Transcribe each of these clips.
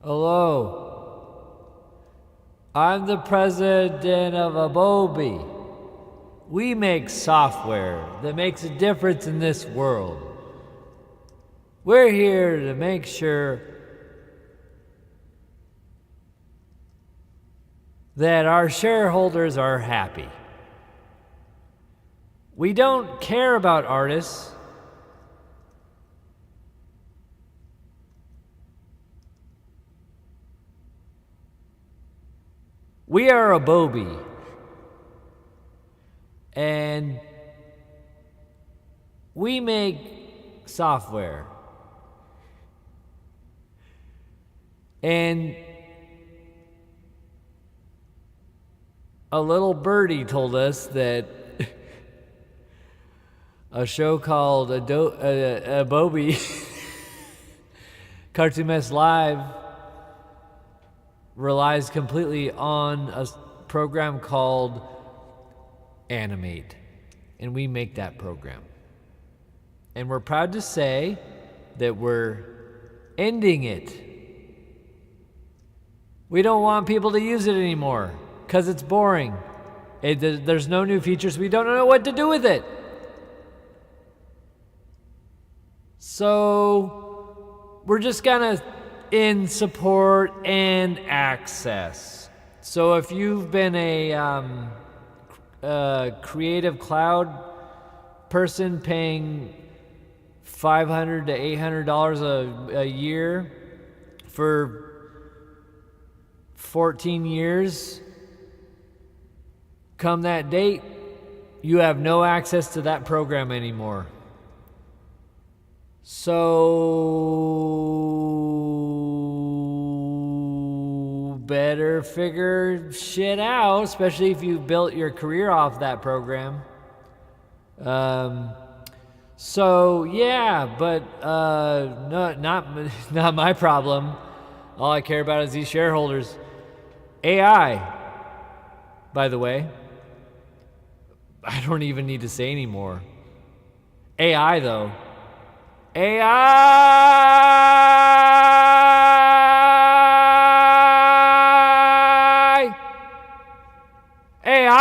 Hello. I'm the president of Adobe. We make software that makes a difference in this world. We're here to make sure that our shareholders are happy. We don't care about artists. We are Adobe, and we make software. And a little birdie told us that a show called Adobe Cartoon Mess Live relies completely on a program called Animate, and we make that program. And we're proud to say that we're ending it. We don't want people to use it anymore because it's boring. There's no new features. We don't know what to do with it. So we're just gonna in support and access. So if you've been a Creative Cloud person paying $500 to $800 a year for 14 years, come that date, you have no access to that program anymore. So better figure shit out, especially if you built your career off that program. So yeah, but not my problem. All I care about is these shareholders. AI, by the way, I don't even need to say anymore. AI though. AI! AI!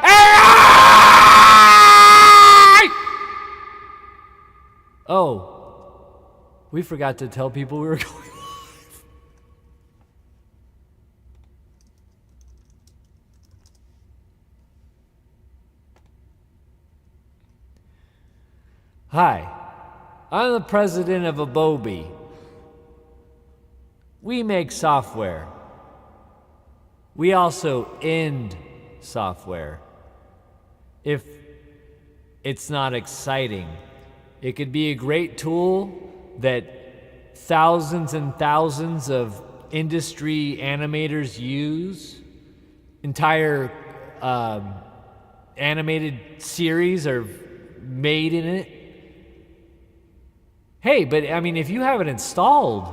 AI! Oh, we forgot to tell people we were going live. Hi, I'm the president of Adobe. We make software. We also end software. If it's not exciting, it could be a great tool that thousands and thousands of industry animators use. Entire animated series are made in it. Hey, but I mean, if you have it installed,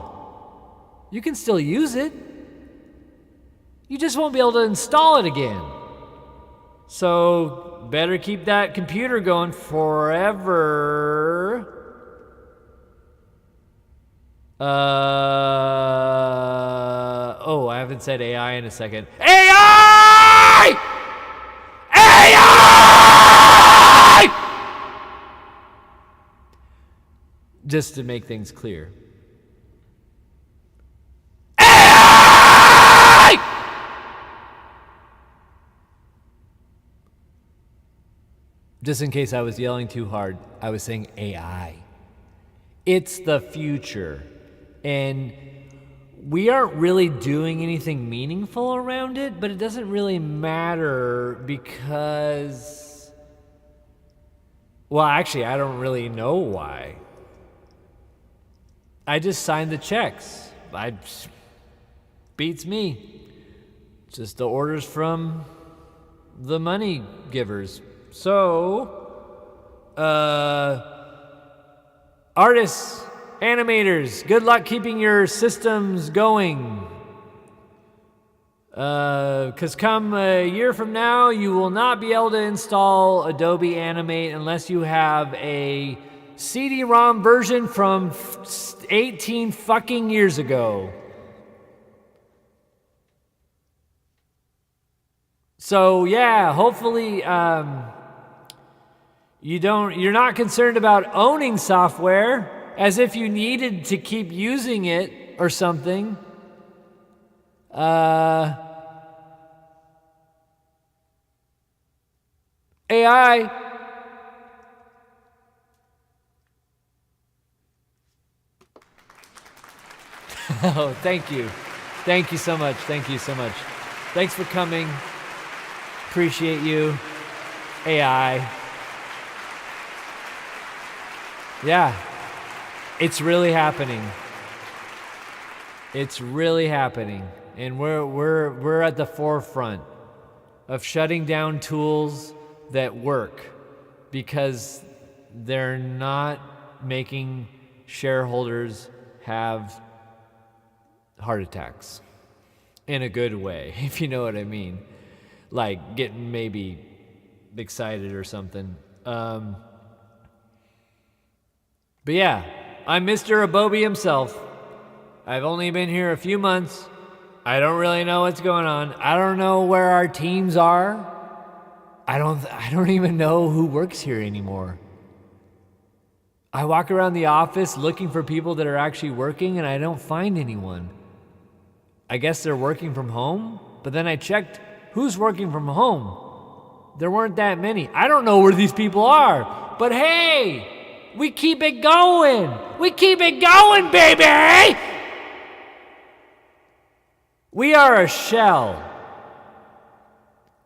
you can still use it. You just won't be able to install it again. So, better keep that computer going forever. I haven't said AI in a second. AI! AI! Just to make things clear. AI! Just in case I was yelling too hard, I was saying AI. It's the future. And we aren't really doing anything meaningful around it, but it doesn't really matter because, well, actually, I don't really know why. I just signed the checks. Beats me. Just the orders from the money givers. So, artists, animators, good luck keeping your systems going. Because come a year from now, you will not be able to install Adobe Animate unless you have a CD-ROM version from 18 fucking years ago. So yeah, hopefully you're not concerned about owning software as if you needed to keep using it or something. AI. Oh, thank you. Thank you so much. Thank you so much. Thanks for coming. Appreciate you. AI. Yeah. It's really happening. It's really happening. And we're at the forefront of shutting down tools that work because they're not making shareholders have heart attacks in a good way, if you know what I mean. Like getting maybe excited or something. But yeah, I'm Mr. Adobe himself. I've only been here a few months. I don't really know what's going on. I don't know where our teams are. I don't even know who works here anymore. I walk around the office looking for people that are actually working and I don't find anyone. I guess they're working from home, but then I checked who's working from home. There weren't that many. I don't know where these people are, but hey, we keep it going. We keep it going, baby. We are a shell,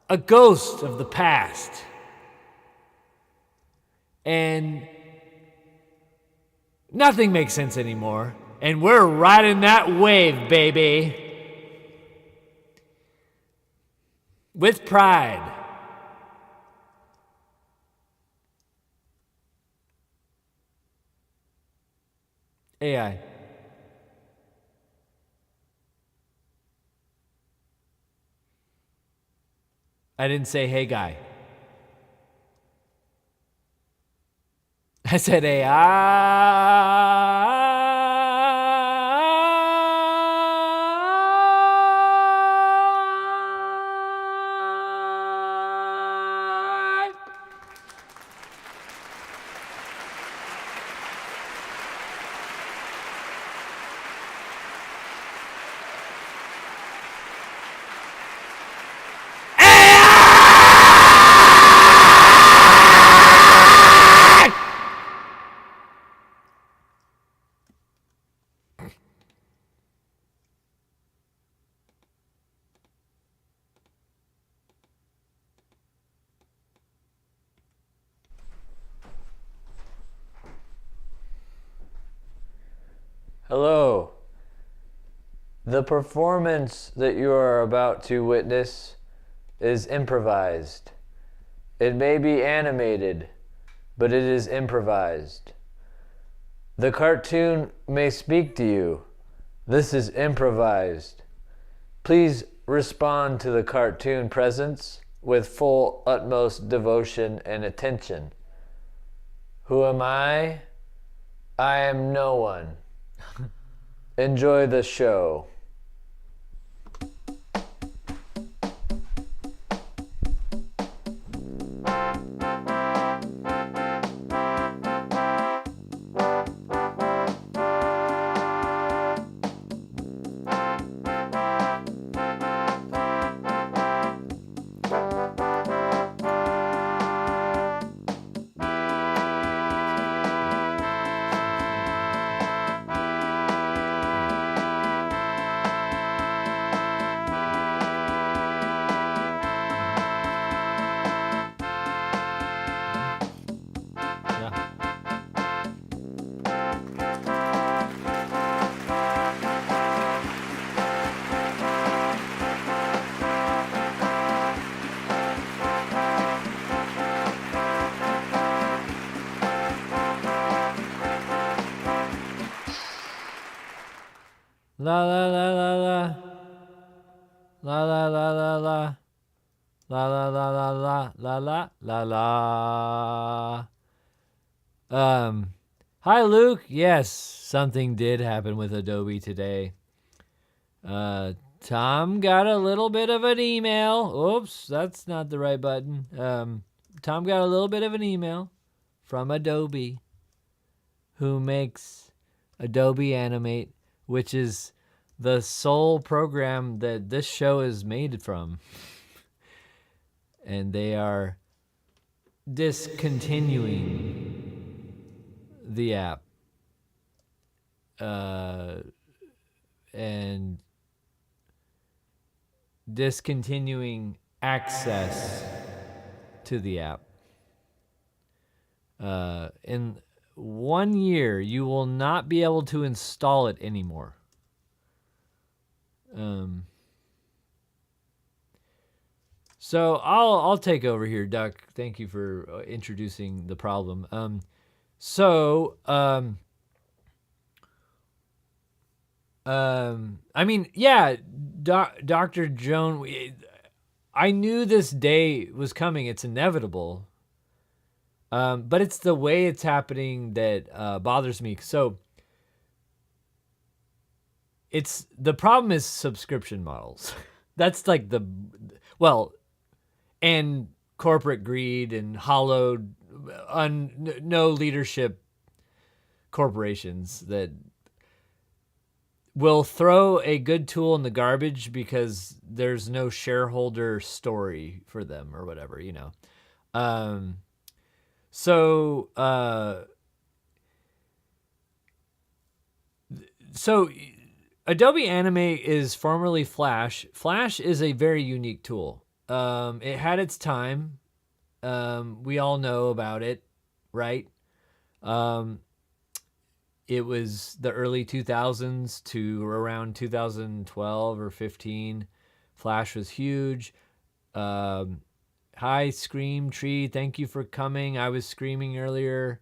a ghost of the past. And nothing makes sense anymore. And we're riding that wave, baby. With pride. AI. I didn't say, hey, guy. I said, AI. Hello. The performance that you are about to witness is improvised. It may be animated, but it is improvised. The cartoon may speak to you. This is improvised. Please respond to the cartoon presence with full utmost devotion and attention. Who am I? I am no one. Enjoy the show. La la la la la. La la la la la. La la la la la la la la la. Hi, Luke. Yes, something did happen with Adobe today. Tom got a little bit of an email. Oops, that's not the right button. Tom got a little bit of an email from Adobe, who makes Adobe Animate, which is the sole program that this show is made from. And they are discontinuing the app. And discontinuing access to the app. In 1 year, you will not be able to install it anymore. So I'll take over here, Duck. Thank you for introducing the problem. I mean, yeah, Dr. Joan, I knew this day was coming. It's inevitable. But it's the way it's happening that bothers me. So the problem is subscription models. That's like and corporate greed and hollowed, no leadership corporations that will throw a good tool in the garbage because there's no shareholder story for them or whatever, you know. So Adobe Animate is formerly Flash. Flash is a very unique tool. It had its time. We all know about it, right? It was the early 2000s to around 2012 or 15. Flash was huge. Hi, Scream Tree. Thank you for coming. I was screaming earlier.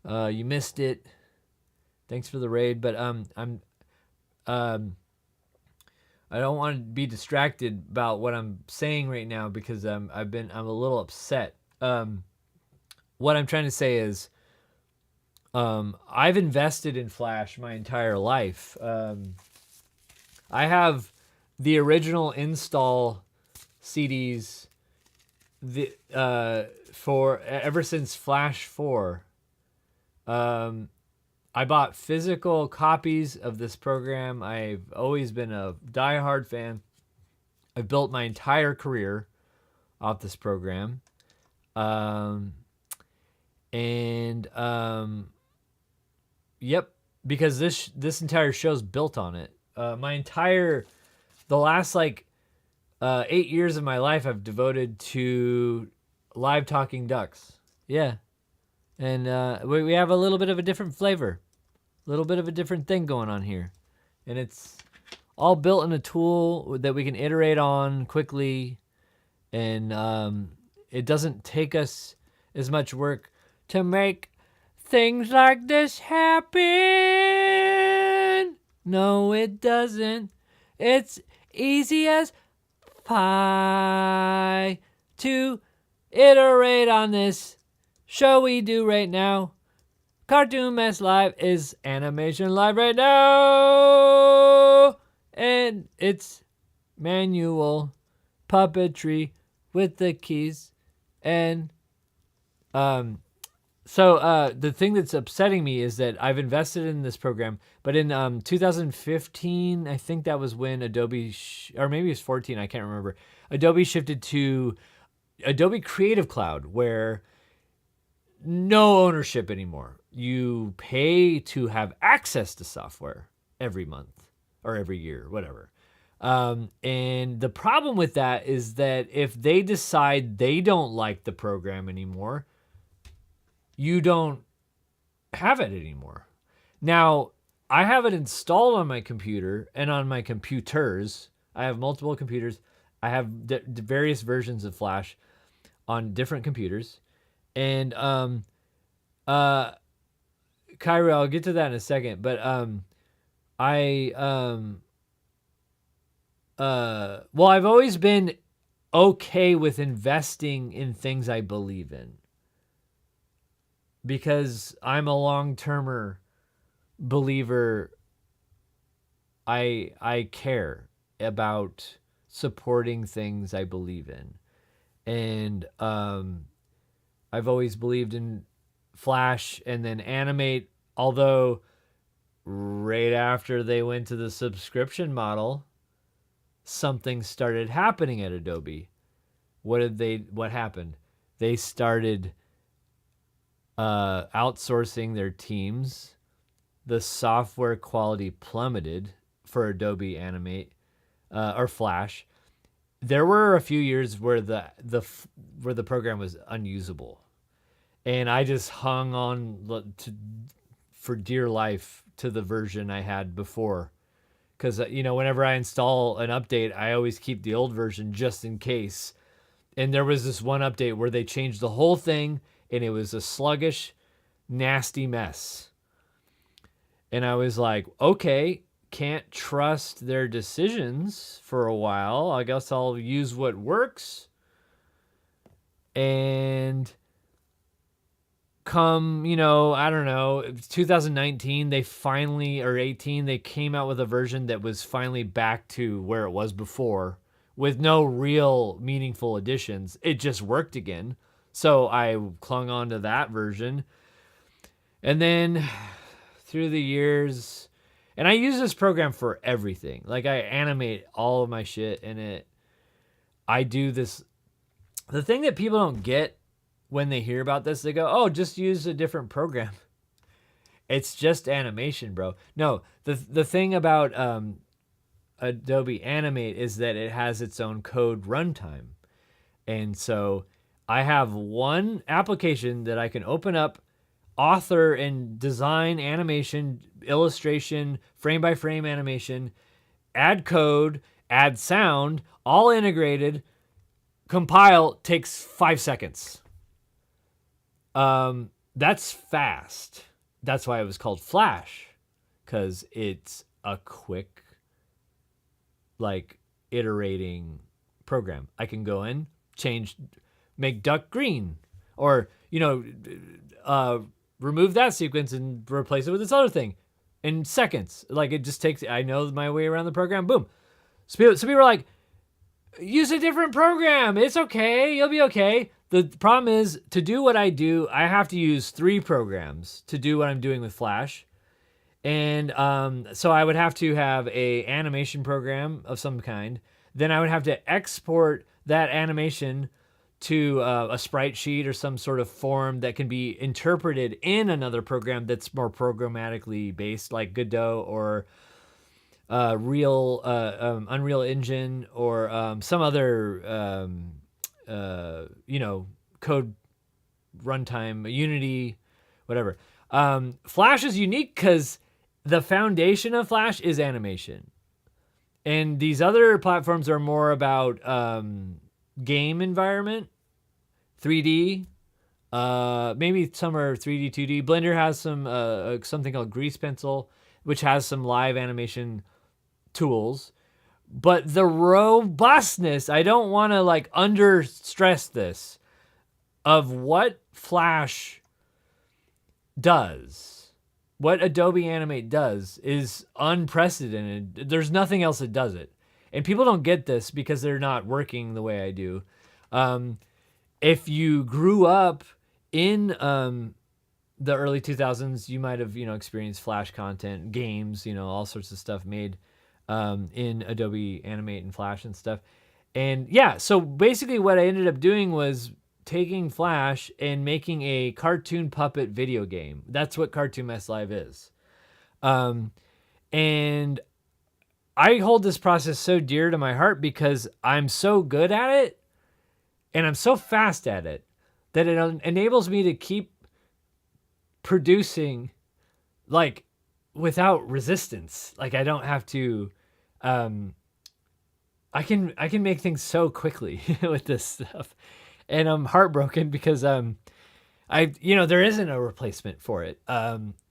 You missed it. Thanks for the raid, but I don't want to be distracted about what I'm saying right now because I'm a little upset. What I'm trying to say is, I've invested in Flash my entire life. I have the original install CDs for ever since Flash 4. I bought physical copies of this program. I've always been a diehard fan. I've built my entire career off this program. Yep, because this entire show's built on it. The last 8 years of my life I've devoted to live talking ducks. Yeah. And we have a little bit of a different flavor, a little bit of a different thing going on here. And it's all built in a tool that we can iterate on quickly. And it doesn't take us as much work to make things like this happen. No, it doesn't. It's easy as pie to iterate on this show we do right now. Cartoon Mess Live is Animation Live right now. And it's manual puppetry with the keys. And so the thing that's upsetting me is that I've invested in this program, but in 2015, I think that was when Adobe, or maybe it was 14, I can't remember. Adobe shifted to Adobe Creative Cloud, where no ownership anymore. You pay to have access to software every month or every year, whatever. And the problem with that is that if they decide they don't like the program anymore, you don't have it anymore. Now, I have it installed on my computer and on my computers. I have multiple computers. I have various versions of Flash on different computers. And Kyra, I'll get to that in a second, but I've always been okay with investing in things I believe in. because I'm a long-termer believer. I care about supporting things I believe in. And I've always believed in Flash and then Animate, although right after they went to the subscription model, something started happening at Adobe. What happened? They started outsourcing their teams. The software quality plummeted for Adobe Animate or Flash. There were a few years where the program was unusable, and I just hung on for dear life to the version I had before, because whenever I install an update, I always keep the old version just in case. And there was this one update where they changed the whole thing, and it was a sluggish, nasty mess. And I was like, okay, can't trust their decisions for a while. I guess I'll use what works. And come, I don't know, 2019, they finally, or 18, they came out with a version that was finally back to where it was before with no real meaningful additions. It just worked again. So I clung on to that version. And then through the years, and I use this program for everything. Like, I animate all of my shit in it. I do this. The thing that people don't get when they hear about this, they go, oh, just use a different program. It's just animation, bro. No, the thing about Adobe Animate is that it has its own code runtime. And so I have one application that I can open up, author and design animation, illustration, frame by frame animation, add code, add sound, all integrated, compile, takes 5 seconds. That's fast. That's why it was called Flash, because it's a quick, iterating program. I can go in, make duck green, or, remove that sequence and replace it with this other thing in seconds. It just takes, I know my way around the program, boom. So people are like, use a different program. It's okay. You'll be okay. The problem is, to do what I do, I have to use 3 programs to do what I'm doing with Flash. And so I would have to have a animation program of some kind. Then I would have to export that animation to a sprite sheet or some sort of form that can be interpreted in another program that's more programmatically based, like Godot or Unreal Engine, or some other code runtime, Unity, whatever. Flash is unique because the foundation of Flash is animation, and these other platforms are more about game environment, 3D. Maybe some are 3D, 2D. Blender has some something called Grease Pencil, which has some live animation tools. But the robustness, I don't want to under stress this, of what Flash does, what Adobe Animate does, is unprecedented. There's nothing else that does it. And people don't get this because they're not working the way I do. If you grew up in the early 2000s, you might have, experienced Flash content, games, all sorts of stuff made in Adobe Animate and Flash and stuff. And yeah, so basically what I ended up doing was taking Flash and making a cartoon puppet video game. That's what Cartoon Mess Live is. And I hold this process so dear to my heart because I'm so good at it and I'm so fast at it that it enables me to keep producing without resistance. I don't have to, I can make things so quickly with this stuff. And I'm heartbroken because, there isn't a replacement for it.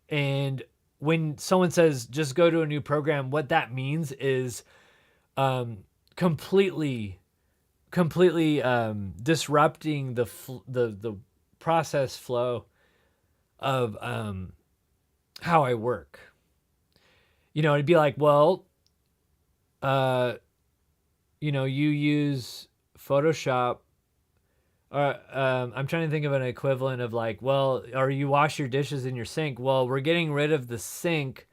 And when someone says, just go to a new program, what that means is, completely disrupting the process flow of how I work. You know, it'd be like, well, you know, you use Photoshop. I'm trying to think of an equivalent of like, well, or you wash your dishes in your sink. Well, we're getting rid of the sink,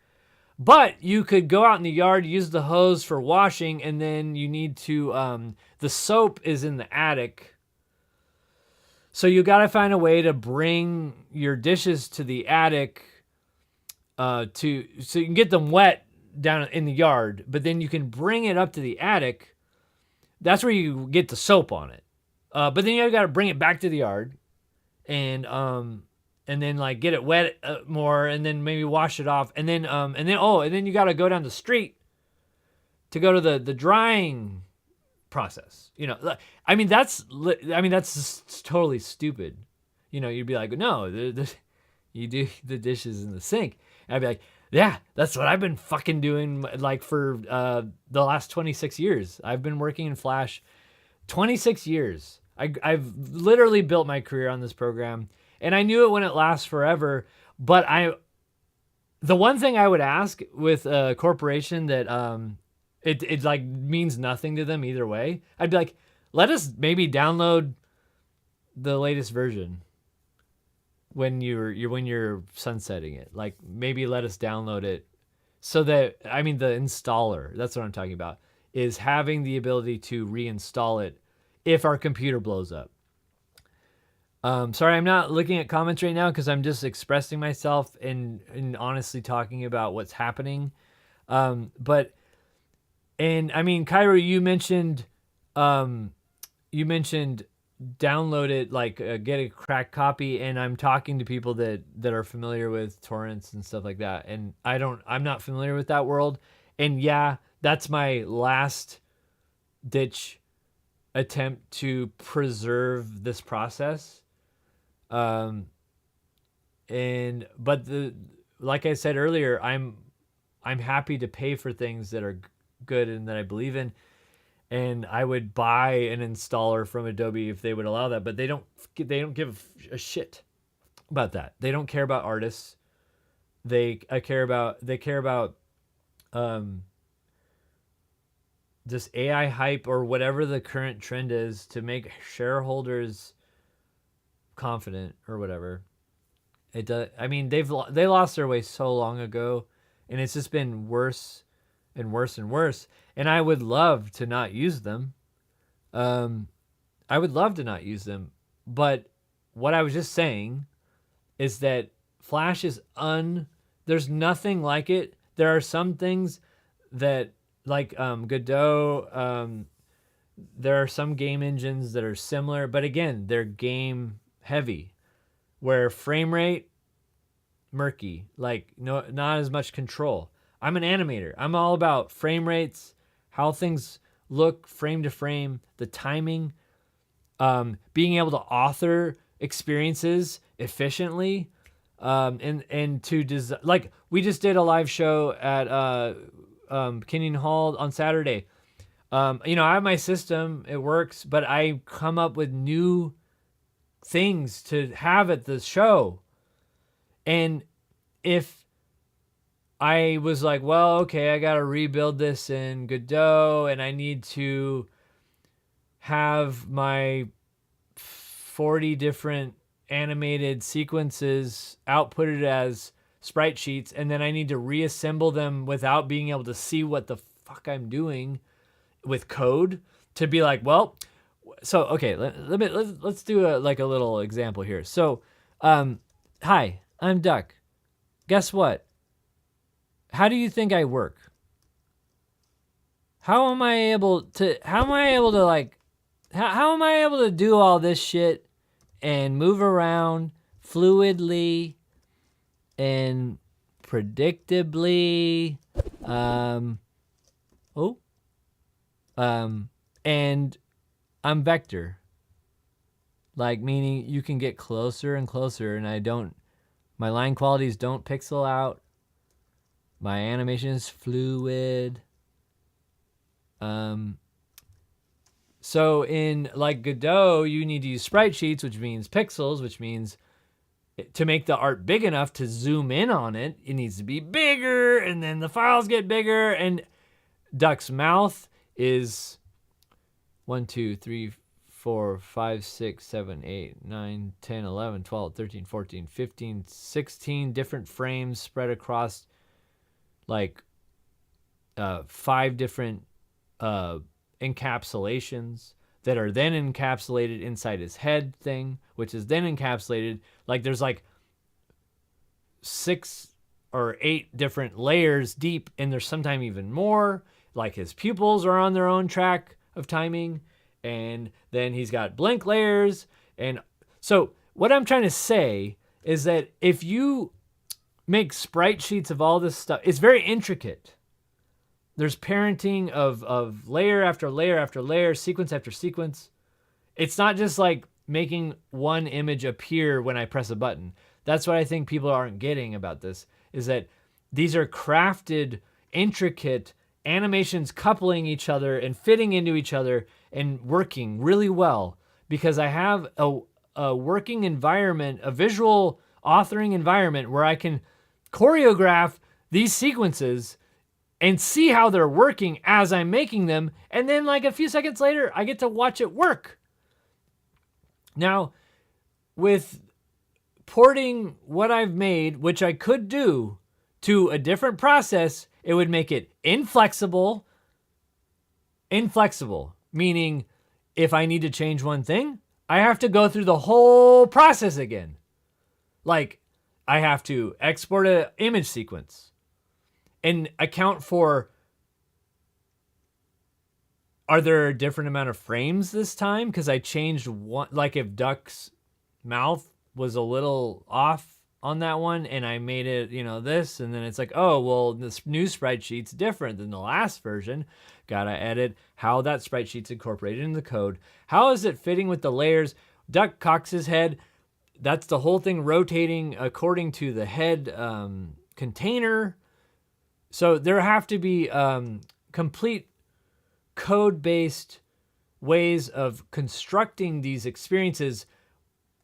but you could go out in the yard, use the hose for washing, and then you need to, the soap is in the attic. So you got to find a way to bring your dishes to the attic so you can get them wet down in the yard, but then you can bring it up to the attic. That's where you get the soap on it. But then you got to bring it back to the yard and then like get it wet more and then maybe wash it off and then you got to go down the street to go to the drying process. You know, I mean that's just totally stupid. You know, you'd be like, no, you do the dishes in the sink. And I'd be like, yeah, that's what I've been fucking doing like for the last 26 years. I've been working in Flash 26 years. I've literally built my career on this program, and I knew it wouldn't last forever. But the one thing I would ask with a corporation that it like means nothing to them either way, I'd be like, let us maybe download the latest version when you're sunsetting it. Like maybe let us download it so that the installer, that's what I'm talking about, is having the ability to reinstall it if our computer blows up. Sorry, I'm not looking at comments right now because I'm just expressing myself and honestly talking about what's happening. But Cairo, you mentioned download it, like get a cracked copy, and I'm talking to people that are familiar with torrents and stuff like that, and I'm not familiar with that world. And yeah, that's my last ditch attempt to preserve this process. But like I said earlier, I'm happy to pay for things that are good and that I believe in, and I would buy an installer from Adobe if they would allow that. But they don't give a shit about that. They don't care about artists. They care about this AI hype or whatever the current trend is to make shareholders confident or whatever. It does. I mean, they lost their way so long ago, and it's just been worse and worse and worse. And I would love to not use them. I would love to not use them. But what I was just saying is that Flash is there's nothing like it. There are some things that, like Godot, there are some game engines that are similar, but again, they're game heavy, where frame rate, murky, like not as much control. I'm an animator. I'm all about frame rates, how things look frame to frame, the timing, being able to author experiences efficiently, and to design. Like we just did a live show at Kenyon Hall on Saturday. I have my system, it works, but I come up with new things to have at the show. And if I was like, well, okay, I got to rebuild this in Godot and I need to have my 40 different animated sequences outputted as sprite sheets, and then I need to reassemble them without being able to see what the fuck I'm doing with code, to be like, well, so okay, let's do a little example here. So, hi, I'm Duck. Guess what? How do you think I work? How am I able to do all this shit and move around fluidly and predictably, and I'm vector, like meaning you can get closer and closer, and my line qualities don't pixel out. My animation is fluid. So in like Godot, you need to use sprite sheets, which means pixels, which means to make the art big enough to zoom in on it, it needs to be bigger, and then the files get bigger. And Duck's mouth is 1, 2, 3, 4, 5, 6, 7, 8, 9, 10, 11, 12, 13, 14, 15, 16 different frames spread across like 5 different encapsulations that are then encapsulated inside his head thing, which is then encapsulated. Like there's like 6 or 8 different layers deep, and there's sometimes even more. Like his pupils are on their own track of timing, and then he's got blink layers. And so what I'm trying to say is that if you make sprite sheets of all this stuff, it's very intricate. There's parenting of layer after layer after layer, sequence after sequence. It's not just like making one image appear when I press a button. That's what I think people aren't getting about this, is that these are crafted, intricate animations coupling each other and fitting into each other and working really well, because I have a working environment, a visual authoring environment where I can choreograph these sequences and see how they're working as I'm making them. And then like a few seconds later, I get to watch it work. Now, with porting what I've made, which I could do, to a different process, it would make it inflexible. Inflexible, meaning if I need to change one thing, I have to go through the whole process again. Like I have to export an image sequence and account for, are there a different amount of frames this time? Because I changed one, like if Duck's mouth was a little off on that one and I made it, this, and then it's like, oh, well, this new sprite sheet's different than the last version. Gotta edit how that sprite sheet's incorporated in the code. How is it fitting with the layers? Duck cocks his head. That's the whole thing rotating according to the head container. So there have to be complete code-based ways of constructing these experiences.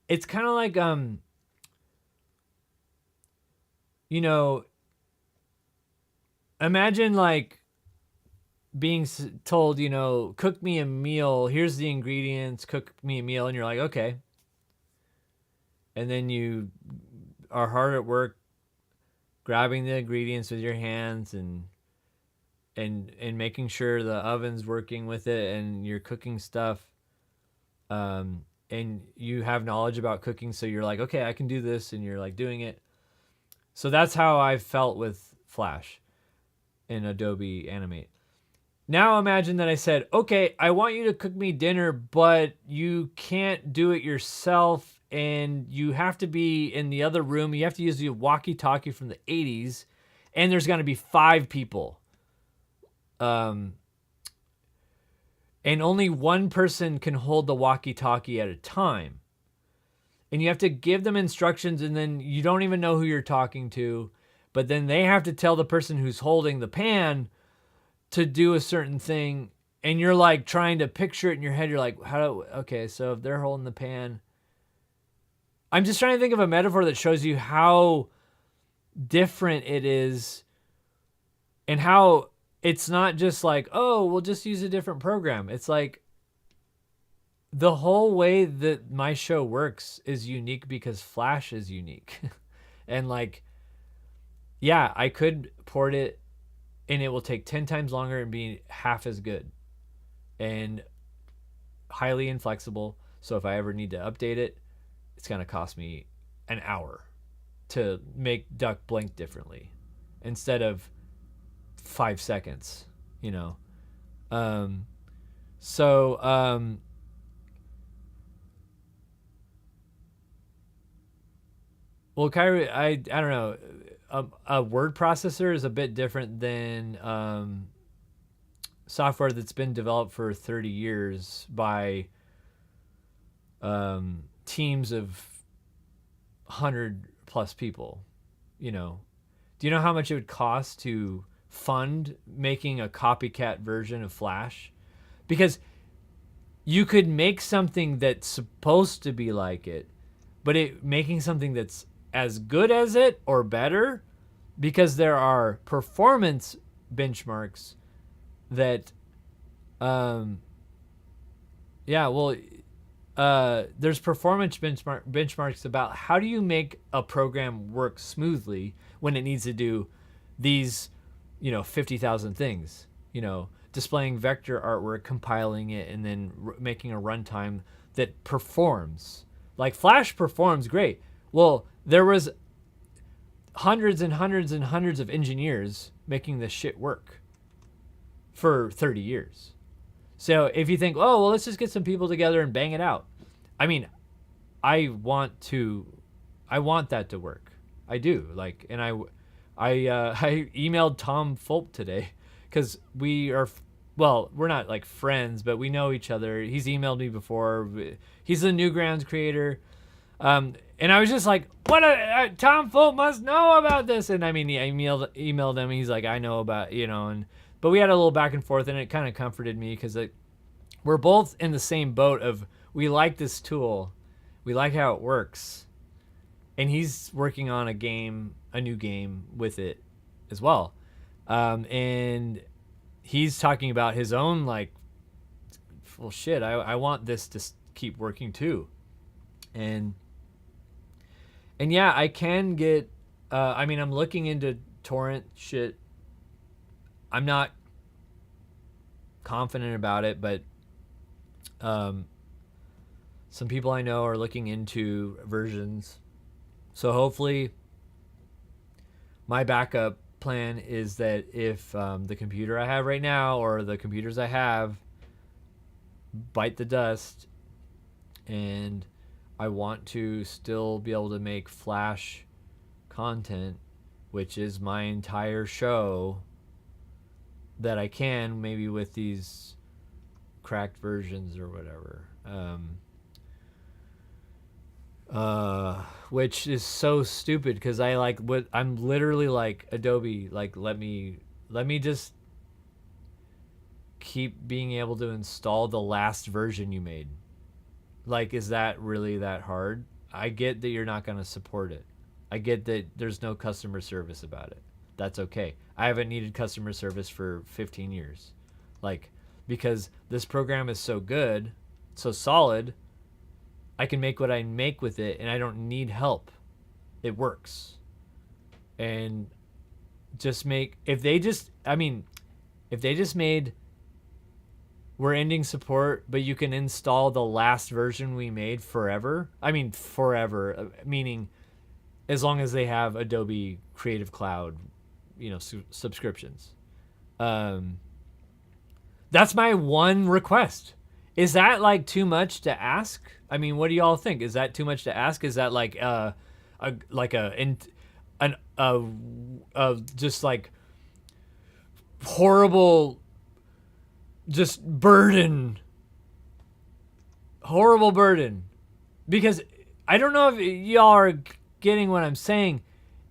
It's kind of like, imagine like being told, cook me a meal. Here's the ingredients, cook me a meal. And you're like, okay. And then you are hard at work grabbing the ingredients with your hands and making sure the oven's working with it, and you're cooking stuff. And you have knowledge about cooking, so you're like, okay, I can do this, and you're like doing it. So that's how I felt with Flash in Adobe Animate. Now imagine that I said, okay, I want you to cook me dinner, but you can't do it yourself, and you have to be in the other room. You have to use the walkie-talkie from the 80s, and there's going to be 5 people. And only one person can hold the walkie-talkie at a time. And you have to give them instructions, and then you don't even know who you're talking to, but then they have to tell the person who's holding the pan to do a certain thing, and you're like trying to picture it in your head. You're like, okay, so if they're holding the pan. I'm just trying to think of a metaphor that shows you how different it is, and how it's not just like, oh, we'll just use a different program. It's like the whole way that my show works is unique because Flash is unique. And like, yeah, I could port it and it will take 10 times longer and be half as good and highly inflexible. So if I ever need to update it, it's going to cost me an hour to make Duck blink differently instead of 5 seconds, well, Kyrie, I don't know. A word processor is a bit different than software that's been developed for 30 years by teams of 100+ people. Do you know how much it would cost to fund making a copycat version of Flash? Because you could make something that's supposed to be like it, but it making something that's as good as it or better, because there are performance benchmarks that there's performance benchmarks about how do you make a program work smoothly when it needs to do these 50,000 things, displaying vector artwork, compiling it, and then making a runtime that performs. Like Flash performs great. Well, there was hundreds and hundreds and hundreds of engineers making this shit work for 30 years. So if you think, oh, well, let's just get some people together and bang it out. I mean, I want that to work. I do. Like, and I emailed Tom Fulp today because we're not like friends, but we know each other. He's emailed me before. He's the Newgrounds creator. And I was just like, what? Tom Fulp must know about this. And I mean, I emailed him. He's like, I know about, but we had a little back and forth, and it kind of comforted me because we're both in the same boat of we like this tool. We like how it works. And he's working on a new game with it as well. And he's talking about his own, like, well, shit, I want this to keep working too. And yeah, I can get, I'm looking into torrent shit. I'm not confident about it, but some people I know are looking into versions. So hopefully my backup plan is that if the computer I have right now or the computers I have bite the dust and I want to still be able to make Flash content, which is my entire show, that I can, maybe with these cracked versions or whatever. Which is so stupid because I'm literally like, Adobe, like, let me just keep being able to install the last version you made. Like, is that really that hard? I get that you're not going to support it. I get that there's no customer service about it. That's okay. I haven't needed customer service for 15 years. Like, because this program is so good, so solid, I can make what I make with it and I don't need help. It works. And if they just made, we're ending support, but you can install the last version we made forever. I mean, forever, meaning as long as they have Adobe Creative Cloud, subscriptions. That's my one request. Is that like too much to ask? I mean, what do y'all think? Is that too much to ask? Is that like just like horrible, just burden, horrible burden? Because I don't know if y'all are getting what I'm saying.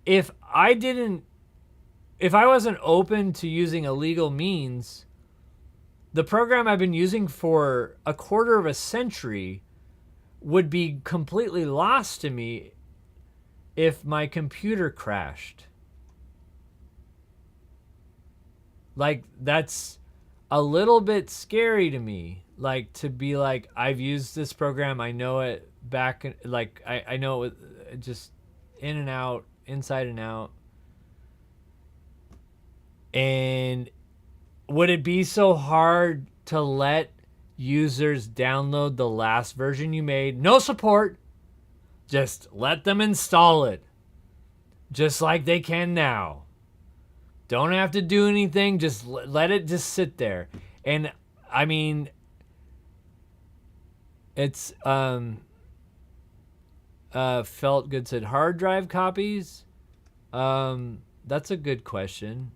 If I wasn't open to using illegal means, the program I've been using for a quarter of a century would be completely lost to me if my computer crashed. Like, that's a little bit scary to me. Like, to be like, I've used this program, I know it back, like, I know it just in and out, inside and out. And would it be so hard to let users download the last version you made? No support. Just let them install it. Just like they can now. Don't have to do anything. Just let it just sit there. And I mean, it's Felt Good said hard drive copies. That's a good question.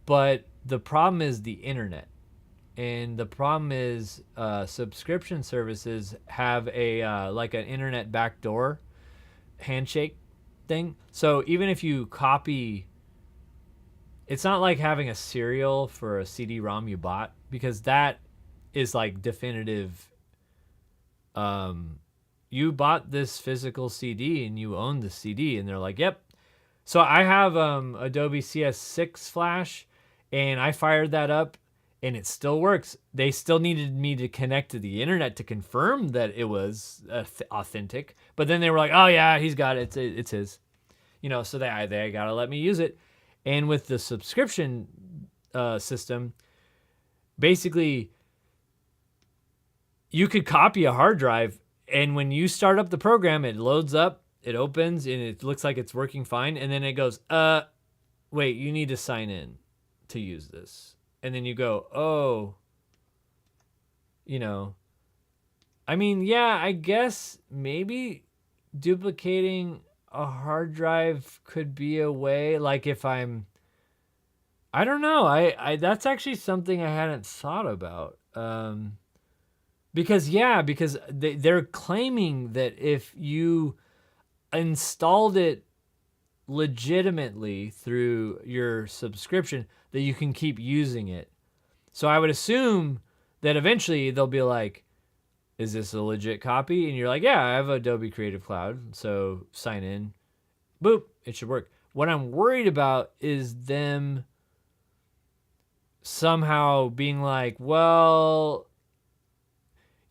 But the problem is the internet. And the problem is subscription services have a like an internet backdoor handshake thing. So even if you copy, it's not like having a serial for a CD-ROM you bought, because that is like definitive you bought this physical CD and you own the CD. And they're like, yep. So I have Adobe CS6 Flash, and I fired that up, and it still works. They still needed me to connect to the internet to confirm that it was authentic. But then they were like, oh, yeah, he's got it. It's his. So they got to let me use it. And with the subscription system, basically, you could copy a hard drive, and when you start up the program, it loads up, it opens, and it looks like it's working fine. And then it goes, wait, you need to sign in to use this. And then you go, oh, I mean, yeah, I guess maybe duplicating a hard drive could be a way. Like if I don't know. I that's actually something I hadn't thought about. Because they're claiming that if you installed it legitimately through your subscription, that you can keep using it. So I would assume that eventually they'll be like, is this a legit copy? And you're like, yeah, I have Adobe Creative Cloud, so sign in. Boop, it should work. What I'm worried about is them somehow being like, well,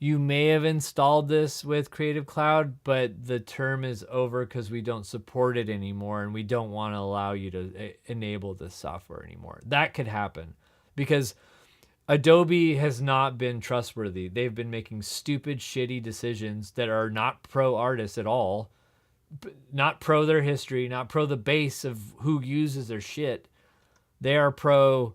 you may have installed this with Creative Cloud, but the term is over because we don't support it anymore, and we don't want to allow you to enable this software anymore. That could happen because Adobe has not been trustworthy. They've been making stupid, shitty decisions that are not pro artists at all, not pro their history, not pro the base of who uses their shit. They are pro,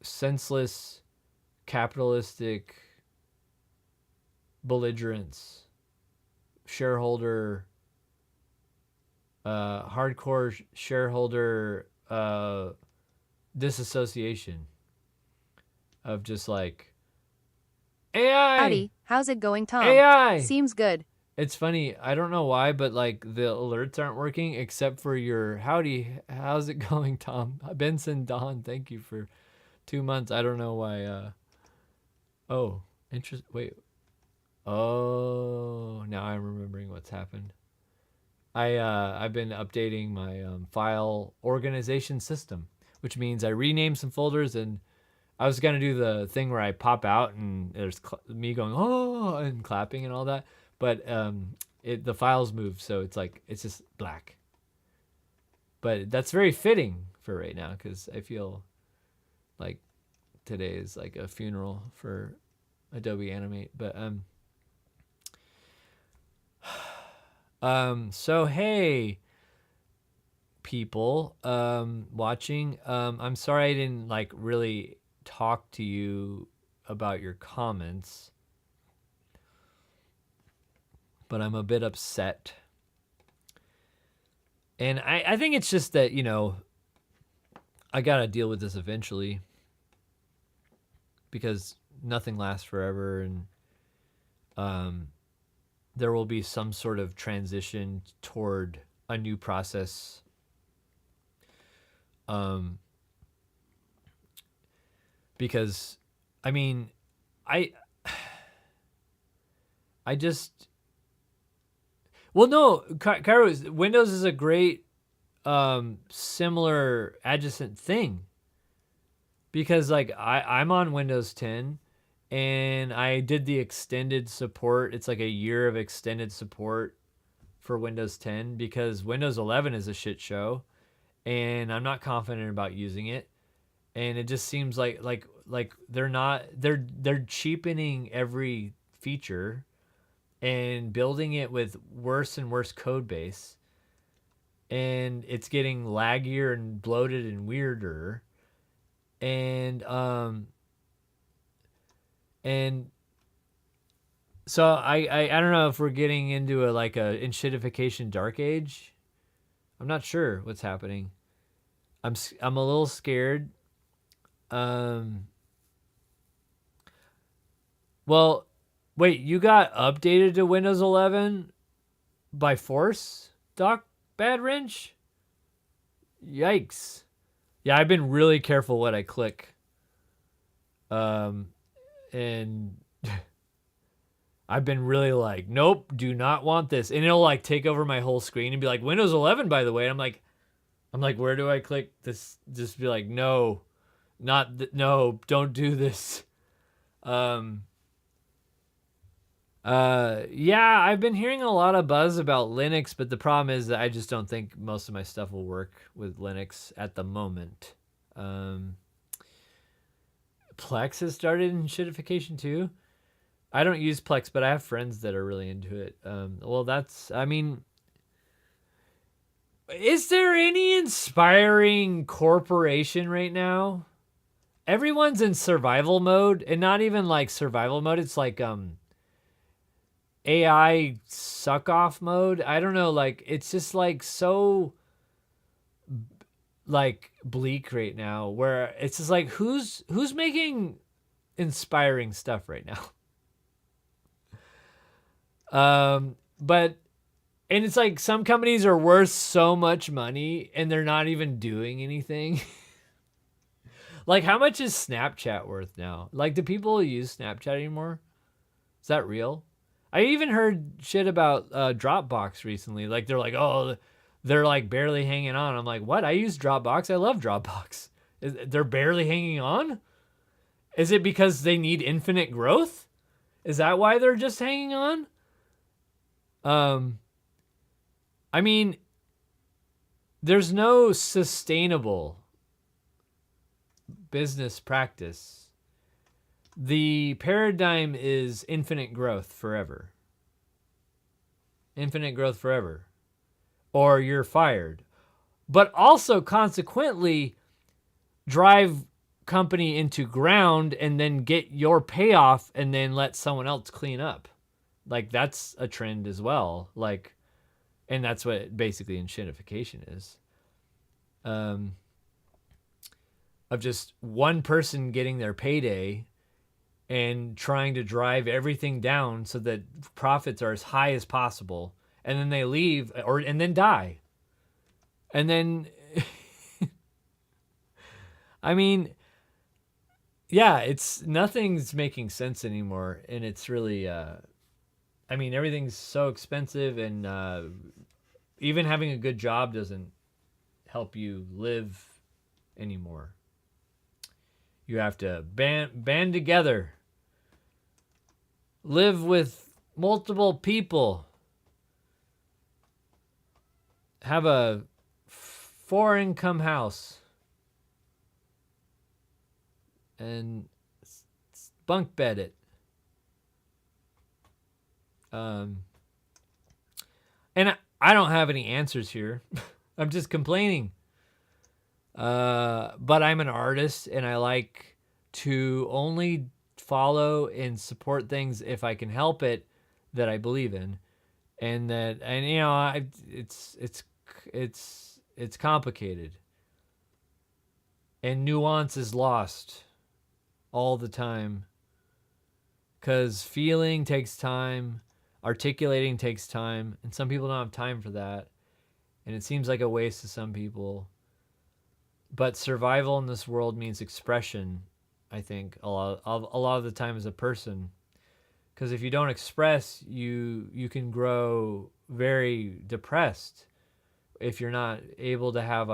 senseless, capitalistic belligerence, shareholder, hardcore shareholder disassociation of just like AI. Howdy, how's it going, Tom? AI seems good. It's funny. I don't know why, but like the alerts aren't working except for your howdy. How's it going, Tom? Benson Don, thank you for 2 months. I don't know why. Oh, wait. Oh, now I'm remembering what's happened. I've been updating my file organization system, which means I renamed some folders, and I was gonna do the thing where I pop out and there's me going oh and clapping and all that, but the files moved, so it's just black. But that's very fitting for right now because I feel like today is like a funeral for Adobe Animate. But so hey people watching, I'm sorry I didn't like really talk to you about your comments, but I'm a bit upset. And I think it's just that, I gotta deal with this eventually because nothing lasts forever, and there will be some sort of transition toward a new process. Because I mean, I just, well, no, Cairo, Windows is a great similar adjacent thing because like I'm on Windows 10 and I did the extended support. It's like a year of extended support for Windows 10 because Windows 11 is a shit show and I'm not confident about using it. And it just seems like they're cheapening every feature and building it with worse and worse code base. And it's getting laggier and bloated and weirder. And so I don't know if we're getting into a enshittification dark age. I'm not sure what's happening. I'm a little scared. Well, wait, you got updated to Windows 11 by force, Doc Bad Wrench? Yikes. Yeah, I've been really careful what I click And I've been really like, nope, do not want this. And it'll like take over my whole screen and be like, Windows 11, by the way. And I'm like, where do I click this? Just be like, no, no, don't do this. Yeah, I've been hearing a lot of buzz about Linux, but the problem is that I just don't think most of my stuff will work with Linux at the moment. Plex has started in shitification too. I don't use Plex, but I have friends that are really into it. I mean, is there any inspiring corporation right now? Everyone's in survival mode, and not even like survival mode. It's like AI suck off mode. I don't know. Like it's just like so like bleak right now, where it's just like who's making inspiring stuff right now. But and it's like some companies are worth so much money and they're not even doing anything. Like how much is Snapchat worth now? Like do people use Snapchat anymore? Is that real? I even heard shit about Dropbox recently. Like they're like, oh, they're like barely hanging on. I'm like, what? I use Dropbox. I love Dropbox. They're barely hanging on? Is it because they need infinite growth? Is that why they're just hanging on? I mean, there's no sustainable business practice. The paradigm is infinite growth forever. Infinite growth forever. Or you're fired. But also, consequently, drive company into ground and then get your payoff and then let someone else clean up. Like, that's a trend as well. Like, and that's what basically inshinification is. Of just one person getting their payday and trying to drive everything down so that profits are as high as possible, and then they leave and then die. And then I mean, yeah, nothing's making sense anymore, and it's really I mean, everything's so expensive, and even having a good job doesn't help you live anymore. You have to band together. Live with multiple people. Have a 4-income house. And bunk bed it. And I don't have any answers here. I'm just complaining. But I'm an artist and I like to only follow and support things if I can help it that I believe in, and you know, it's complicated and nuance is lost all the time because feeling takes time, articulating takes time, and some people don't have time for that, and it seems like a waste to some people. But survival in this world means expression, I think, a lot of the time as a person. Because if you don't express, you can grow very depressed if you're not able to have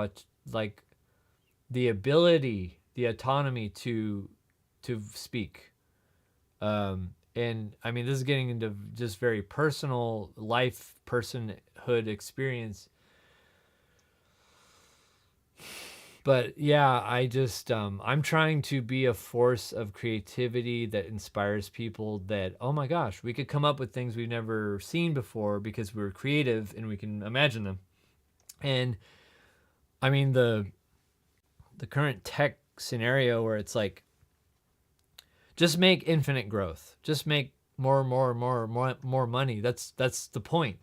the ability, the autonomy to speak. And I mean, this is getting into just very personal life, personhood experience. But yeah, I just I'm trying to be a force of creativity that inspires people that, oh my gosh, we could come up with things we've never seen before because we're creative and we can imagine them. And I mean the current tech scenario where it's like just make infinite growth. Just make more money. That's the point.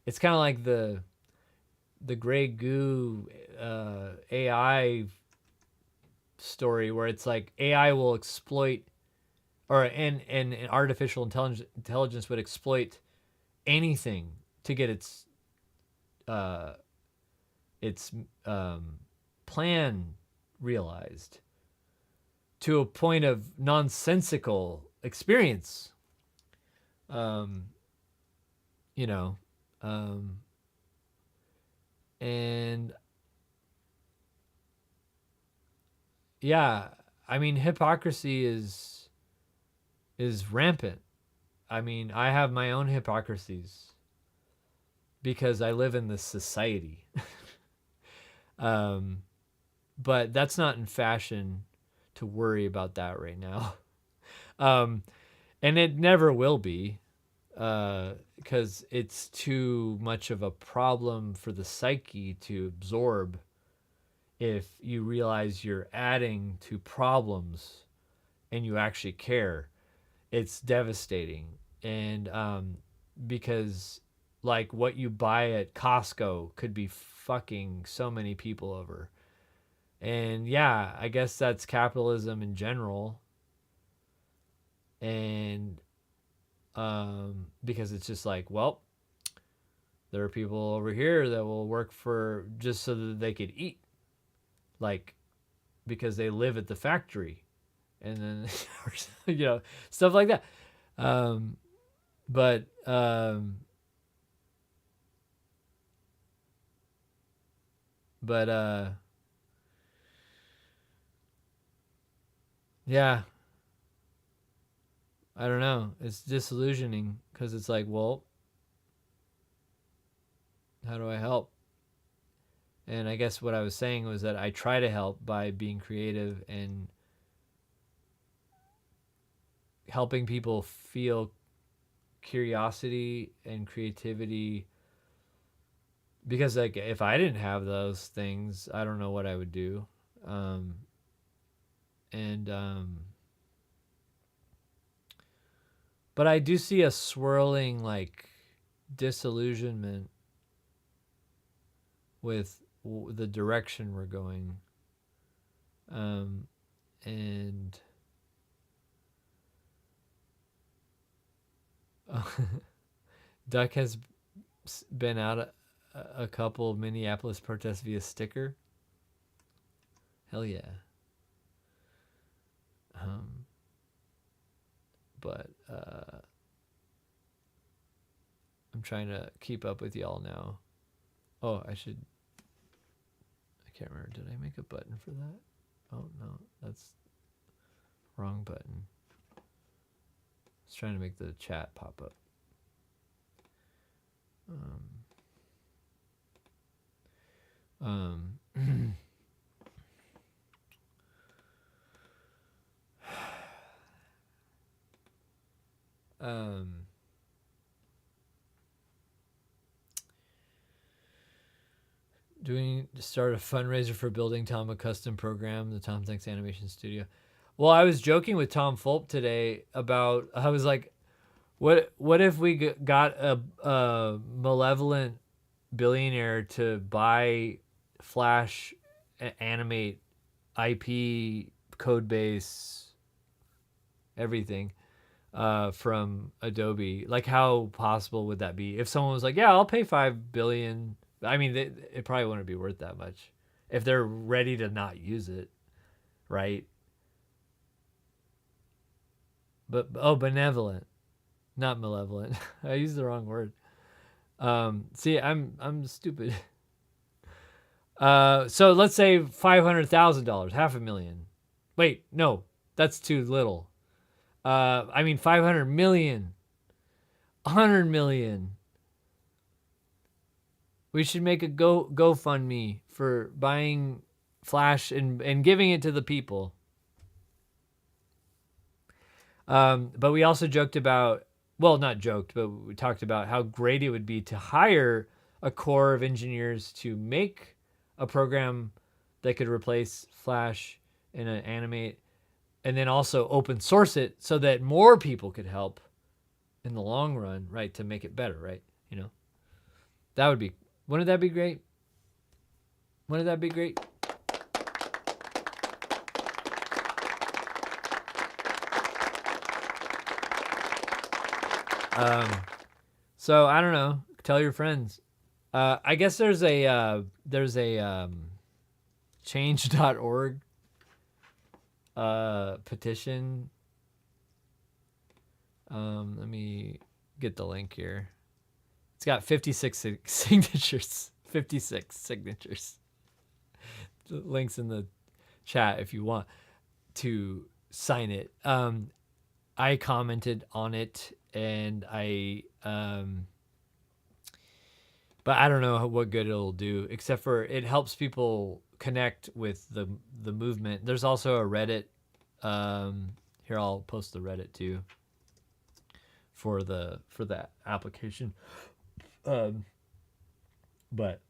It's kind of like the gray goo AI story where it's like AI will exploit, and artificial intelligence would exploit anything to get its plan realized. to a point of nonsensical experience. You know, and yeah, I mean, hypocrisy is rampant. I mean, I have my own hypocrisies because I live in this society. But that's not in fashion to worry about that right now. And it never will be, because it's too much of a problem for the psyche to absorb if you realize you're adding to problems and you actually care. It's devastating. And because like what you buy at Costco could be fucking so many people over. And yeah, I guess that's capitalism in general. And because it's just like, well, there are people over here that will work for just so that they could eat, like because they live at the factory, and then stuff like that. But yeah, I don't know. It's disillusioning because it's like, well, how do I help? And I guess what I was saying was that I try to help by being creative and helping people feel curiosity and creativity. Because like if I didn't have those things, I don't know what I would do. But I do see a swirling like disillusionment with the direction we're going. And Duck has been out a couple of Minneapolis protests via sticker. Hell yeah. But I'm trying to keep up with y'all now. Oh, I can't remember. Did I make a button for that? Oh, no. That's wrong button. I was trying to make the chat pop up. Doing start a fundraiser for building Tom a custom program, the Tom Thanks Animation Studio. Well, I was joking with Tom Fulp today about, I was like, what if we got a malevolent billionaire to buy Flash, animate, IP, code base, everything from Adobe? Like, how possible would that be? If someone was like, yeah, I'll pay $5 billion. I mean, it probably wouldn't be worth that much if they're ready to not use it, right? But benevolent, not malevolent. I used the wrong word. See, I'm stupid. So let's say $500,000, $500,000. Wait, no, that's too little. I mean 500 million, 100 million. We should make a GoFundMe for buying Flash and giving it to the people. But we also joked about, well, not joked, but we talked about how great it would be to hire a core of engineers to make a program that could replace Flash and animate, and then also open source it so that more people could help in the long run, right, to make it better, right? That would be, wouldn't that be great? Wouldn't that be great? So I don't know. Tell your friends. I guess there's a change.org petition. Let me get the link here. It's got 56 signatures. 56 signatures. The link's in the chat if you want to sign it. I commented on it, and but I don't know what good it'll do, except for it helps people connect with the movement. There's also a Reddit. Here, I'll post the Reddit too for that application. But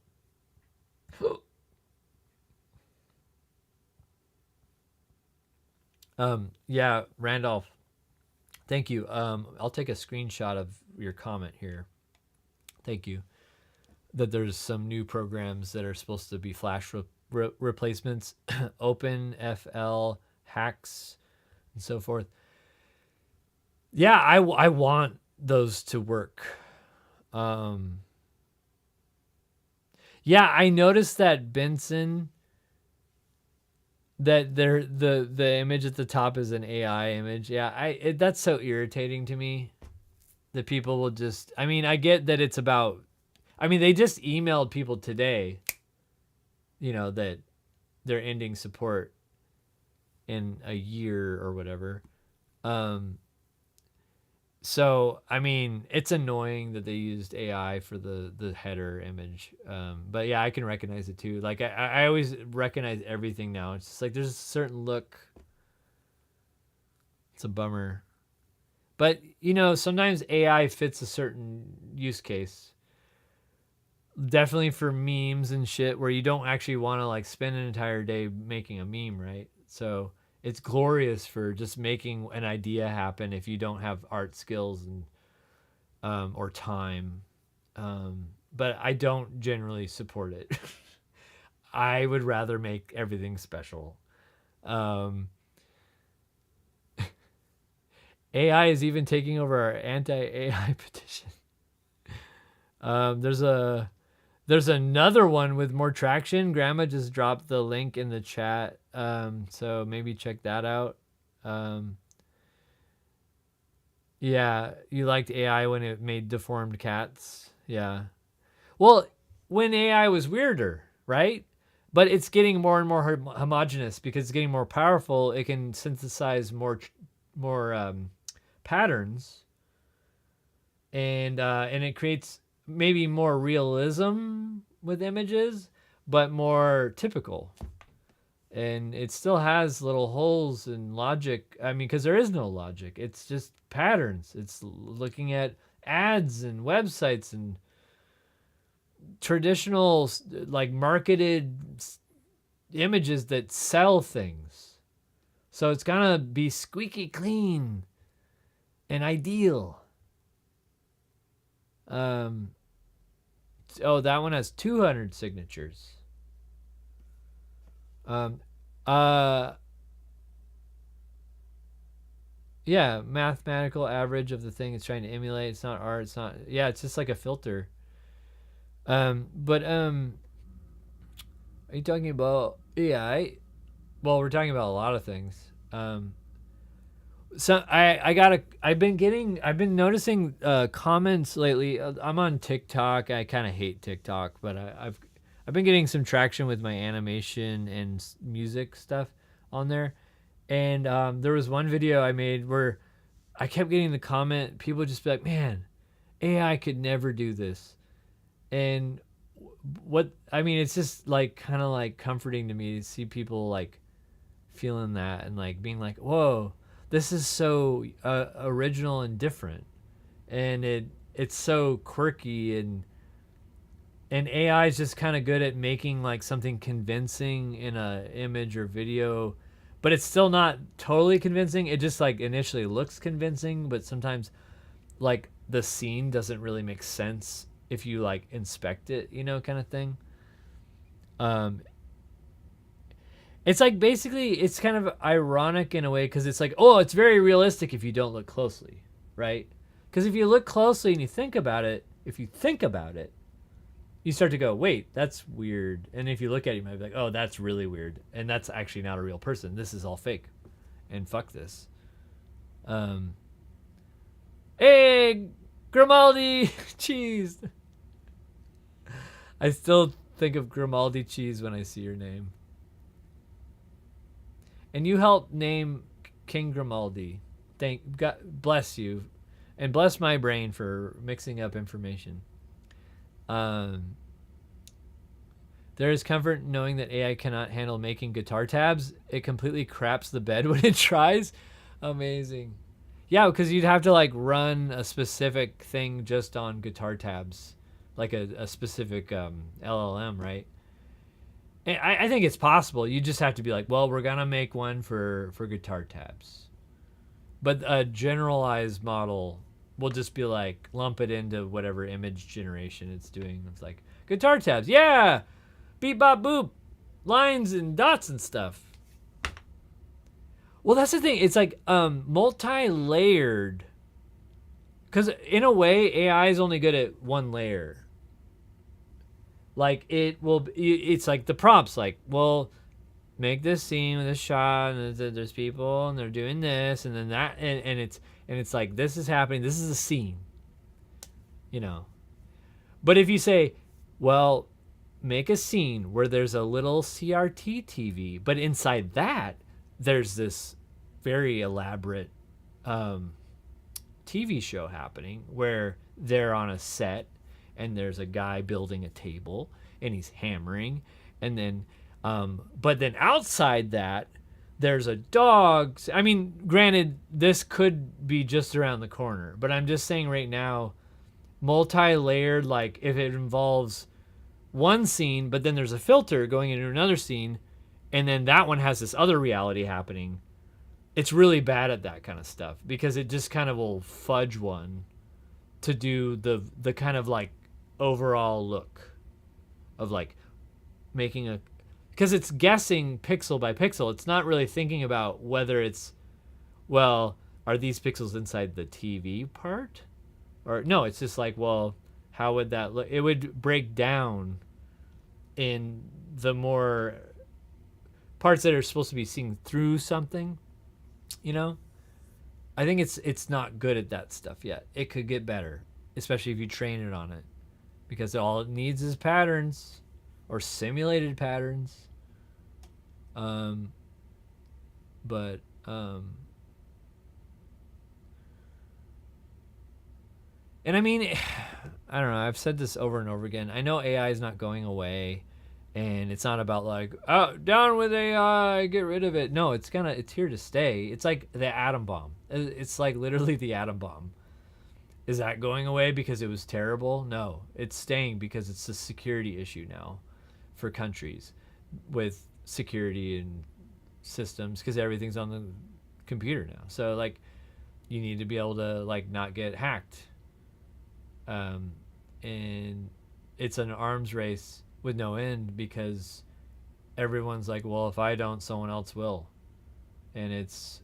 yeah, Randolph, thank you. I'll take a screenshot of your comment here. Thank you. That there's some new programs that are supposed to be Flash replacements, OpenFL, Hacks, and so forth. Yeah, I want those to work. Yeah, I noticed that Benson, that the image at the top is an AI image. Yeah, that's so irritating to me. That people will just, I mean, I get that it's about, I mean, they just emailed people today, that they're ending support in a year or whatever. So, I mean, it's annoying that they used AI for the header image. But yeah, I can recognize it too. Like, I always recognize everything now. It's just like there's a certain look. It's a bummer. But, sometimes AI fits a certain use case. Definitely for memes and shit where you don't actually want to like spend an entire day making a meme, right? So it's glorious for just making an idea happen if you don't have art skills and or time. But I don't generally support it. I would rather make everything special. AI is even taking over our anti-AI petition. There's another one with more traction. Grandma just dropped the link in the chat. So maybe check that out. Yeah, you liked AI when it made deformed cats. Yeah. Well, when AI was weirder, right? But it's getting more and more homogenous because it's getting more powerful. It can synthesize more patterns, and it creates maybe more realism with images, but more typical. And it still has little holes in logic. I mean, because there is no logic. It's just patterns. It's looking at ads and websites and traditional, like, marketed images that sell things. So it's gonna be squeaky clean and ideal. Oh, that one has 200 signatures. Yeah, mathematical average of the thing it's trying to emulate. It's not art. It's not. Yeah, it's just like a filter. But are you talking about AI? Well, we're talking about a lot of things. So I've been noticing comments lately. I'm on TikTok. I kind of hate TikTok, but I've been getting some traction with my animation and music stuff on there. And there was one video I made where I kept getting the comment, people just be like, man, AI could never do this. And it's just like kind of like comforting to me to see people like feeling that and like being like, whoa, this is so original and different. And it's so quirky, and AI is just kind of good at making like something convincing in a image or video, but it's still not totally convincing. It just like initially looks convincing, but sometimes like the scene doesn't really make sense if you like inspect it, kind of thing. It's like basically it's kind of ironic in a way because it's like, oh, it's very realistic if you don't look closely, right? Because if you look closely and you think about it, you start to go, wait, that's weird. And if you look at it, you might be like, oh, that's really weird. And that's actually not a real person. This is all fake. and fuck this. Hey, Grimaldi cheese. I still think of Grimaldi cheese when I see your name. And you helped name King Grimaldi. Thank God, bless you, and bless my brain for mixing up information. There is comfort knowing that AI cannot handle making guitar tabs. It completely craps the bed when it tries. Amazing. Yeah, because you'd have to like run a specific thing just on guitar tabs, like a specific LLM, right? And I think it's possible. You just have to be like, well, we're gonna make one for guitar tabs, but a generalized model will just be like lump it into whatever image generation it's doing. It's like guitar tabs, yeah, beep bop boop, lines and dots and stuff. Well, that's the thing. It's like multi-layered. Because in a way, AI is only good at one layer. Like it's like the prompts. Like, well, make this scene with this shot, and there's people, and they're doing this, and then that, and it's like this is happening. This is a scene. You know. But if you say, well, make a scene where there's a little CRT TV, but inside that there's this very elaborate TV show happening where they're on a set and there's a guy building a table and he's hammering, and then but then outside that there's a dog. I mean, granted, this could be just around the corner, but I'm just saying right now, multi-layered, like if it involves one scene but then there's a filter going into another scene, and then that one has this other reality happening, it's really bad at that kind of stuff because it just kind of will fudge one to do the kind of like overall look of like making a, because it's guessing pixel by pixel. It's not really thinking about whether it's, well, are these pixels inside the TV part? Or no, it's just like, well, how would that look? It would break down in the more parts that are supposed to be seen through something, you know? I think it's not good at that stuff yet. It could get better, especially if you train it on it, because all it needs is patterns or simulated patterns. But and I mean, I don't know, I've said this over and over again. I know AI is not going away, and it's not about like, oh, down with AI, get rid of it. No, it's here to stay. It's like the atom bomb. It's like literally the atom bomb. Is that going away because it was terrible? No, it's staying because it's a security issue now for countries with security and systems, because everything's on the computer now. So like, you need to be able to like not get hacked. And it's an arms race with no end because everyone's like, well, if I don't, someone else will. And it's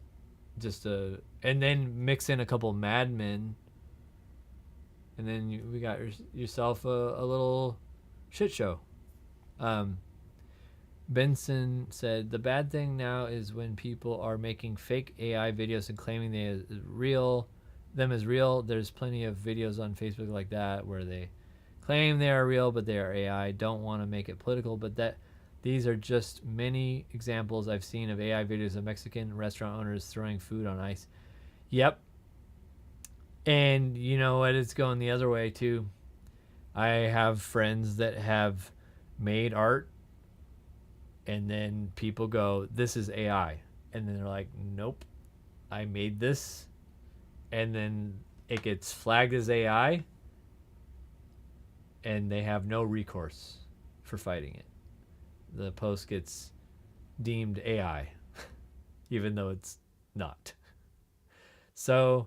just and then mix in a couple madmen, and then we got yourself a little shit show. Benson said, the bad thing now is when people are making fake AI videos and claiming them as real. There's plenty of videos on Facebook like that where they claim they are real, but they are AI. Don't want to make it political, but these are just many examples I've seen of AI videos of Mexican restaurant owners throwing food on ice. Yep. And you know what? It's going the other way too. I have friends that have made art, and then people go, this is AI. And then they're like, nope, I made this. And then it gets flagged as AI, and they have no recourse for fighting it. The post gets deemed AI, even though it's not. So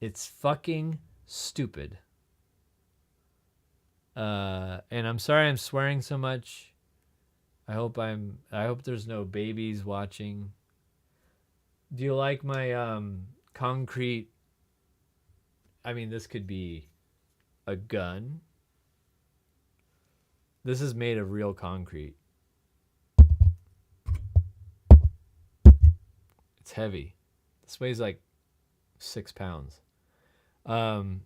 it's fucking stupid. And I'm sorry I'm swearing so much. I hope there's no babies watching. Do you like my concrete? I mean, this could be a gun. This is made of real concrete. It's heavy. This weighs like 6 pounds. Um,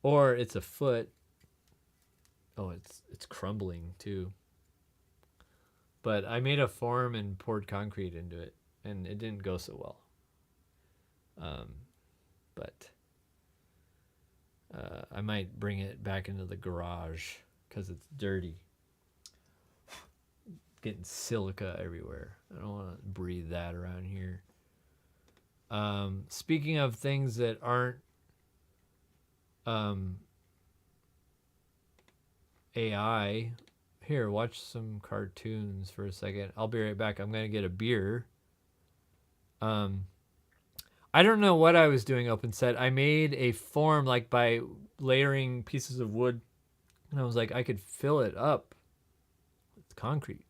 or it's a foot. Oh, it's crumbling too. But I made a form and poured concrete into it, and it didn't go so well. But I might bring it back into the garage because it's dirty. Getting silica everywhere. I don't want to breathe that around here. Speaking of things that aren't AI, here, watch some cartoons for a second. I'll be right back. I'm going to get a beer. I don't know what I was doing, Open Set. I made a form like by layering pieces of wood, and I was like, I could fill it up with concrete.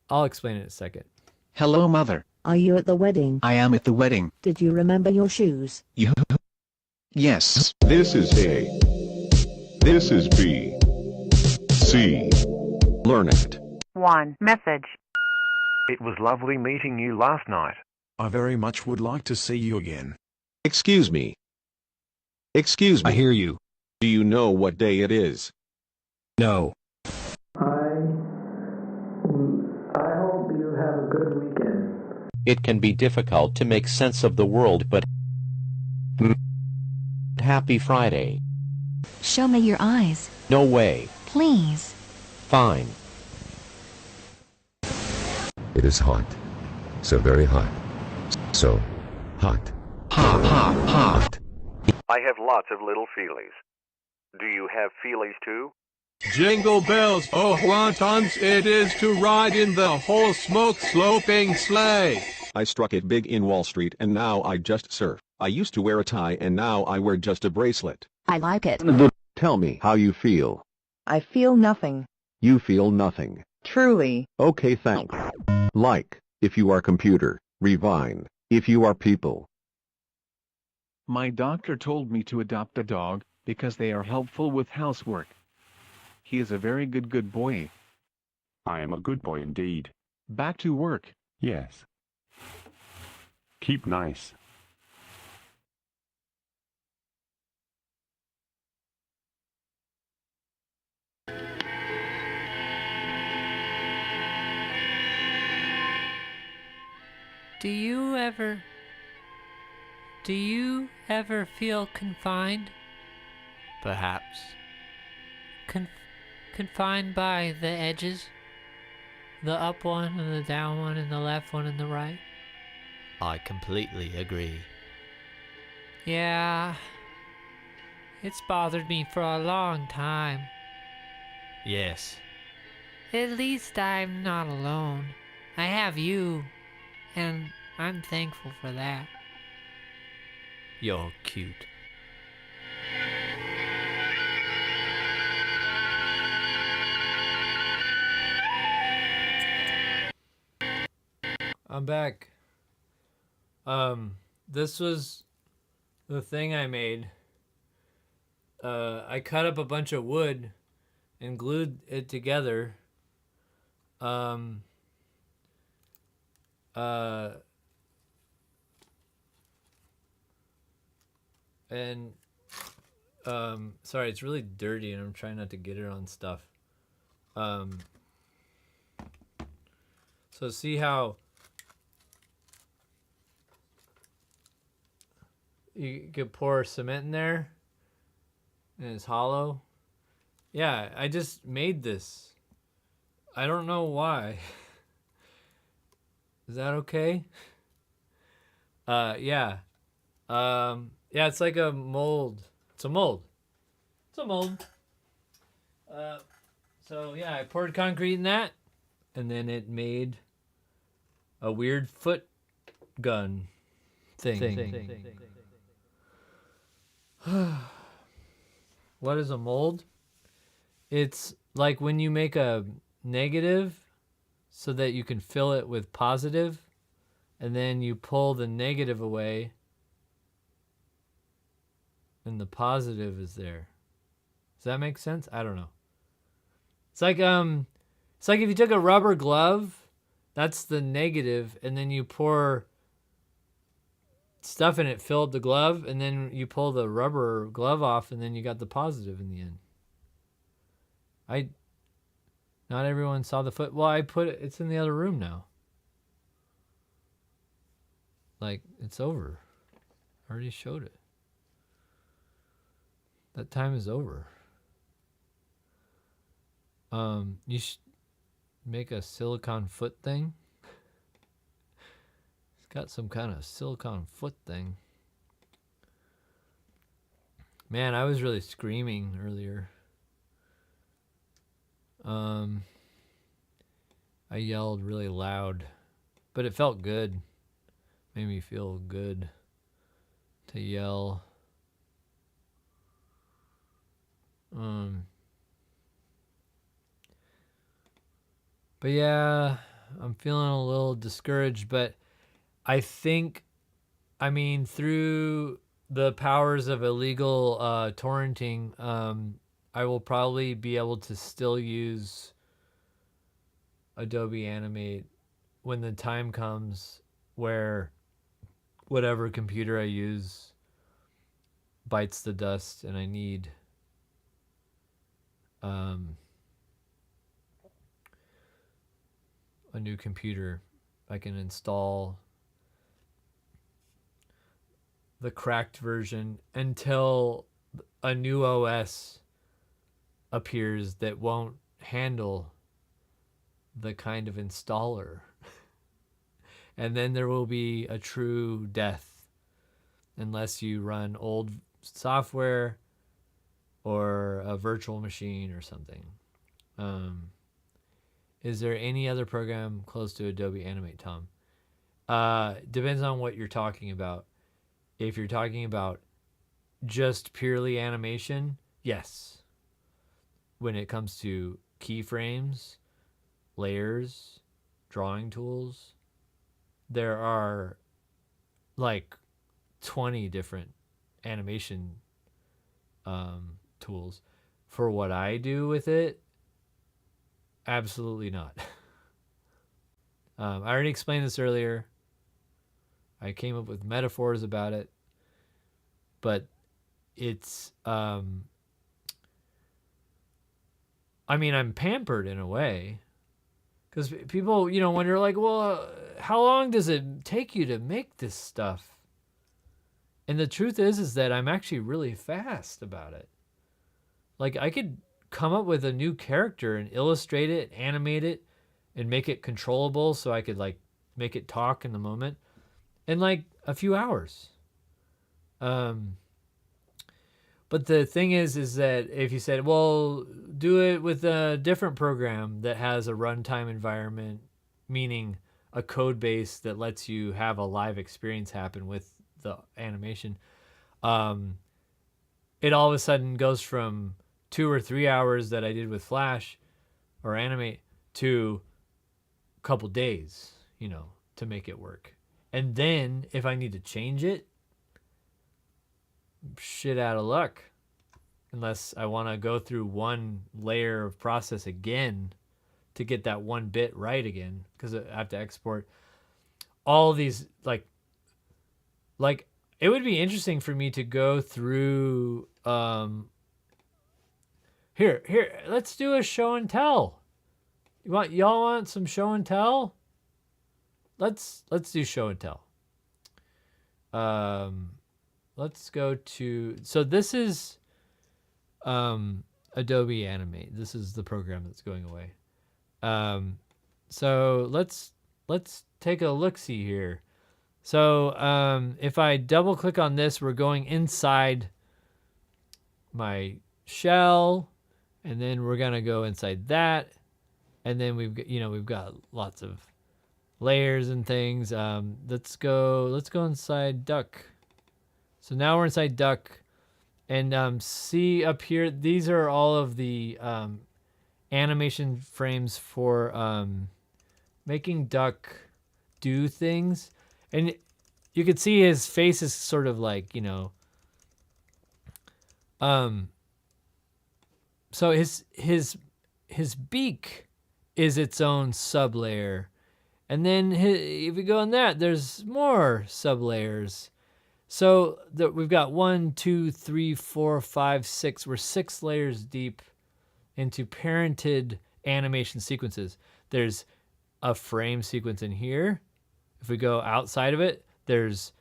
I'll explain it in a second. Hello, Mother. Are you at the wedding? I am at the wedding. Did you remember your shoes? Yes. This is A. This is B. C. Learn it. 1. Message. It was lovely meeting you last night. I very much would like to see you again. Excuse me. Excuse me. I hear you. Do you know what day it is? No. I hope you have a good weekend. It can be difficult to make sense of the world, but happy Friday. Show me your eyes. No way. Please. Fine. It is hot. So very hot. So hot. Hot, hot, hot. I have lots of little feelies. Do you have feelies too? Jingle bells, oh wontons, it is to ride in the whole smoke-sloping sleigh. I struck it big in Wall Street and now I just surf. I used to wear a tie and now I wear just a bracelet. I like it. Tell me how you feel. I feel nothing. You feel nothing. Truly. Okay, thanks. Like, if you are computer, Revine, if you are people. My doctor told me to adopt a dog because they are helpful with housework. He is a very good boy. I am a good boy indeed. Back to work. Yes. Keep nice. Do you ever feel confined? Perhaps. Confined by the edges? The up one and the down one and the left one and the right? I completely agree. Yeah. It's bothered me for a long time. Yes. At least I'm not alone. I have you. And I'm thankful for that. You're cute. I'm back. This was the thing I made. I cut up a bunch of wood and glued it together. Sorry, it's really dirty and I'm trying not to get it on stuff. So see how you could pour cement in there and it's hollow? Yeah, I just made this. I don't know why. Is that okay? Yeah. Yeah, it's like a mold. It's a mold. It's a mold. So yeah, I poured concrete in that, and then it made a weird foot gun thing. What is a mold? It's like when you make a negative so that you can fill it with positive, and then you pull the negative away and the positive is there. Does that make sense? I don't know. It's like It's like if you took a rubber glove, that's the negative, and then you pour stuff in it, filled the glove, and then you pull the rubber glove off, and then you got the positive in the end. Not everyone saw the foot. Well, I put it, it's in the other room now. Like, it's over. I already showed it. That time is over. You should make a silicone foot thing. It's got some kind of silicone foot thing. Man, I was really screaming earlier. I yelled really loud, but it felt good. Made me feel good to yell. But yeah, I'm feeling a little discouraged, but I think, through the powers of illegal torrenting, I will probably be able to still use Adobe Animate when the time comes where whatever computer I use bites the dust and I need a new computer. I can install the cracked version until a new OS appears that won't handle the kind of installer. And then there will be a true death unless you run old software or a virtual machine or something. Is there any other program close to Adobe Animate, Tom? Depends on what you're talking about. If you're talking about just purely animation, yes. When it comes to keyframes, layers, drawing tools, there are like 20 different animation tools. For what I do with it, absolutely not. I already explained this earlier. I came up with metaphors about it, but it's I'm pampered in a way, because people, wonder, like, well, how long does it take you to make this stuff? And the truth is that I'm actually really fast about it. Like, I could come up with a new character and illustrate it, animate it, and make it controllable so I could, like, make it talk in the moment in, like, a few hours. But the thing is that if you said, well, do it with a different program that has a runtime environment, meaning a code base that lets you have a live experience happen with the animation, it all of a sudden goes from 2 or 3 hours that I did with Flash or Animate to a couple days, to make it work. And then if I need to change it, shit out of luck, unless I want to go through one layer of process again to get that one bit right again, because I have to export all these, like it would be interesting for me to go through here let's do a show and tell. Y'all want some show and tell? Let's do show and tell. Let's go to, so this is Adobe Animate. This is the program that's going away. So let's take a look-see here. So if I double click on this, we're going inside my shell, and then we're gonna go inside that, and then we've got lots of layers and things. Let's go inside Duck. So now we're inside Duck, and see up here, these are all of the animation frames for making Duck do things. And you can see his face is sort of like, so his beak is its own sublayer. And then if we go on that, there's more sublayers. So we've got 1, 2, 3, 4, 5, 6. We're 6 layers deep into parented animation sequences. There's a frame sequence in here. If we go outside of it, there's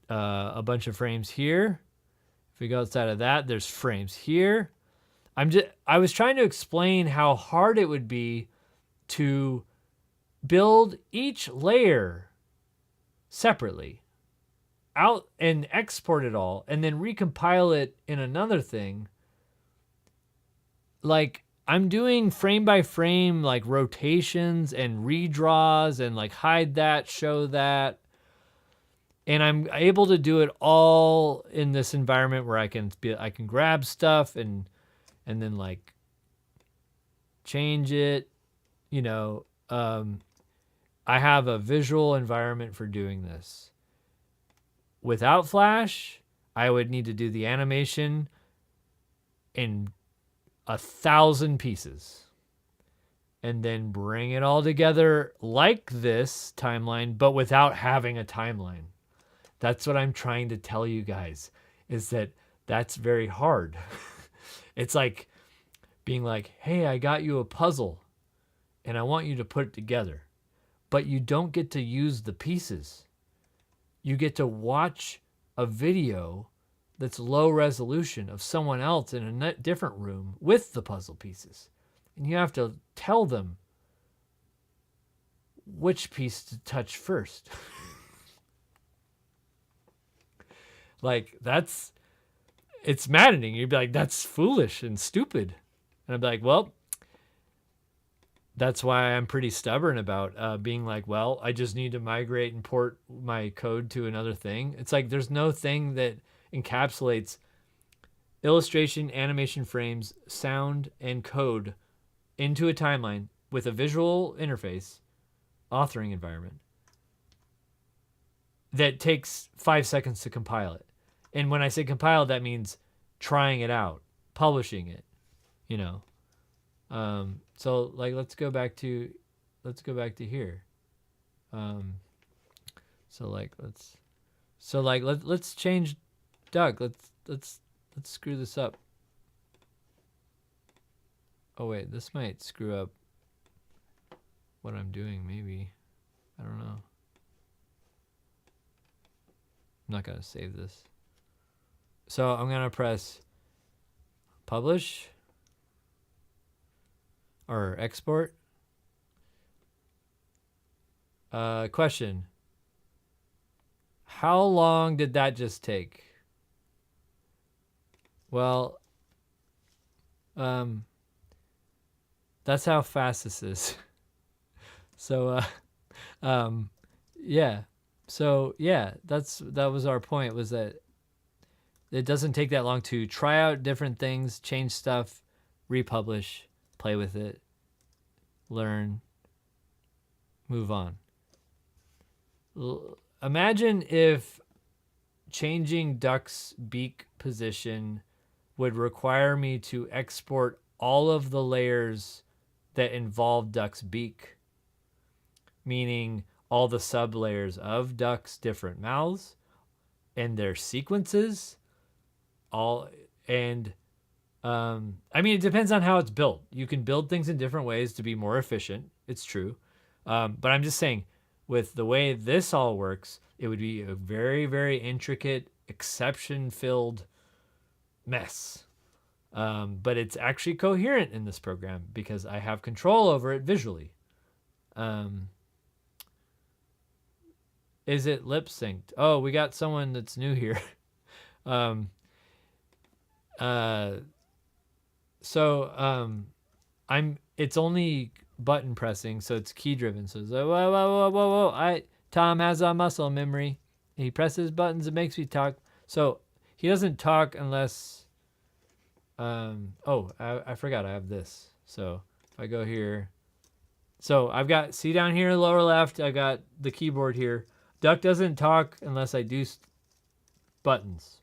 a bunch of frames here. If we go outside of that, there's frames here. I was trying to explain how hard it would be to build each layer separately out and export it all and then recompile it in another thing. Like, I'm doing frame by frame, like rotations and redraws and like hide that, show that. And I'm able to do it all in this environment where I can grab stuff and then like change it. You know, I have a visual environment for doing this. Without Flash, I would need to do the animation in 1,000 pieces and then bring it all together like this timeline, but without having a timeline. That's what I'm trying to tell you guys, is that that's very hard. It's like being like, hey, I got you a puzzle and I want you to put it together, but you don't get to use the pieces. You get to watch a video that's low resolution of someone else in a different room with the puzzle pieces. And you have to tell them which piece to touch first. Like, it's maddening. You'd be like, that's foolish and stupid. And I'd be like, well, that's why I'm pretty stubborn about being like, well, I just need to migrate and port my code to another thing. It's like, there's no thing that encapsulates illustration, animation frames, sound, and code into a timeline with a visual interface, authoring environment, that takes 5 seconds to compile it. And when I say compile, that means trying it out, publishing it, you know. So like, let's go back to here. Let's change Doug. Let's screw this up. Oh wait, this might screw up what I'm doing, maybe. I don't know. I'm not gonna save this. So I'm gonna press publish or export. Question. How long did that just take? Well, that's how fast this is. So, yeah. So yeah, that was our point, was that it doesn't take that long to try out different things, change stuff, republish, play with it, learn, move on. Imagine if changing Duck's beak position would require me to export all of the layers that involve Duck's beak, meaning all the sub layers of Duck's different mouths and their sequences. I mean, it depends on how it's built. You can build things in different ways to be more efficient. It's true. But I'm just saying, with the way this all works, it would be a very, very intricate, exception-filled mess. But it's actually coherent in this program because I have control over it visually. Is it lip synced? Oh, we got someone that's new here. It's only button pressing, so it's key driven. So it's like, whoa. Tom has a muscle memory. He presses buttons, it makes me talk. So he doesn't talk unless, I forgot I have this. So if I go here, so I've got, see down here, lower left, I got the keyboard here. Duck doesn't talk unless I do buttons.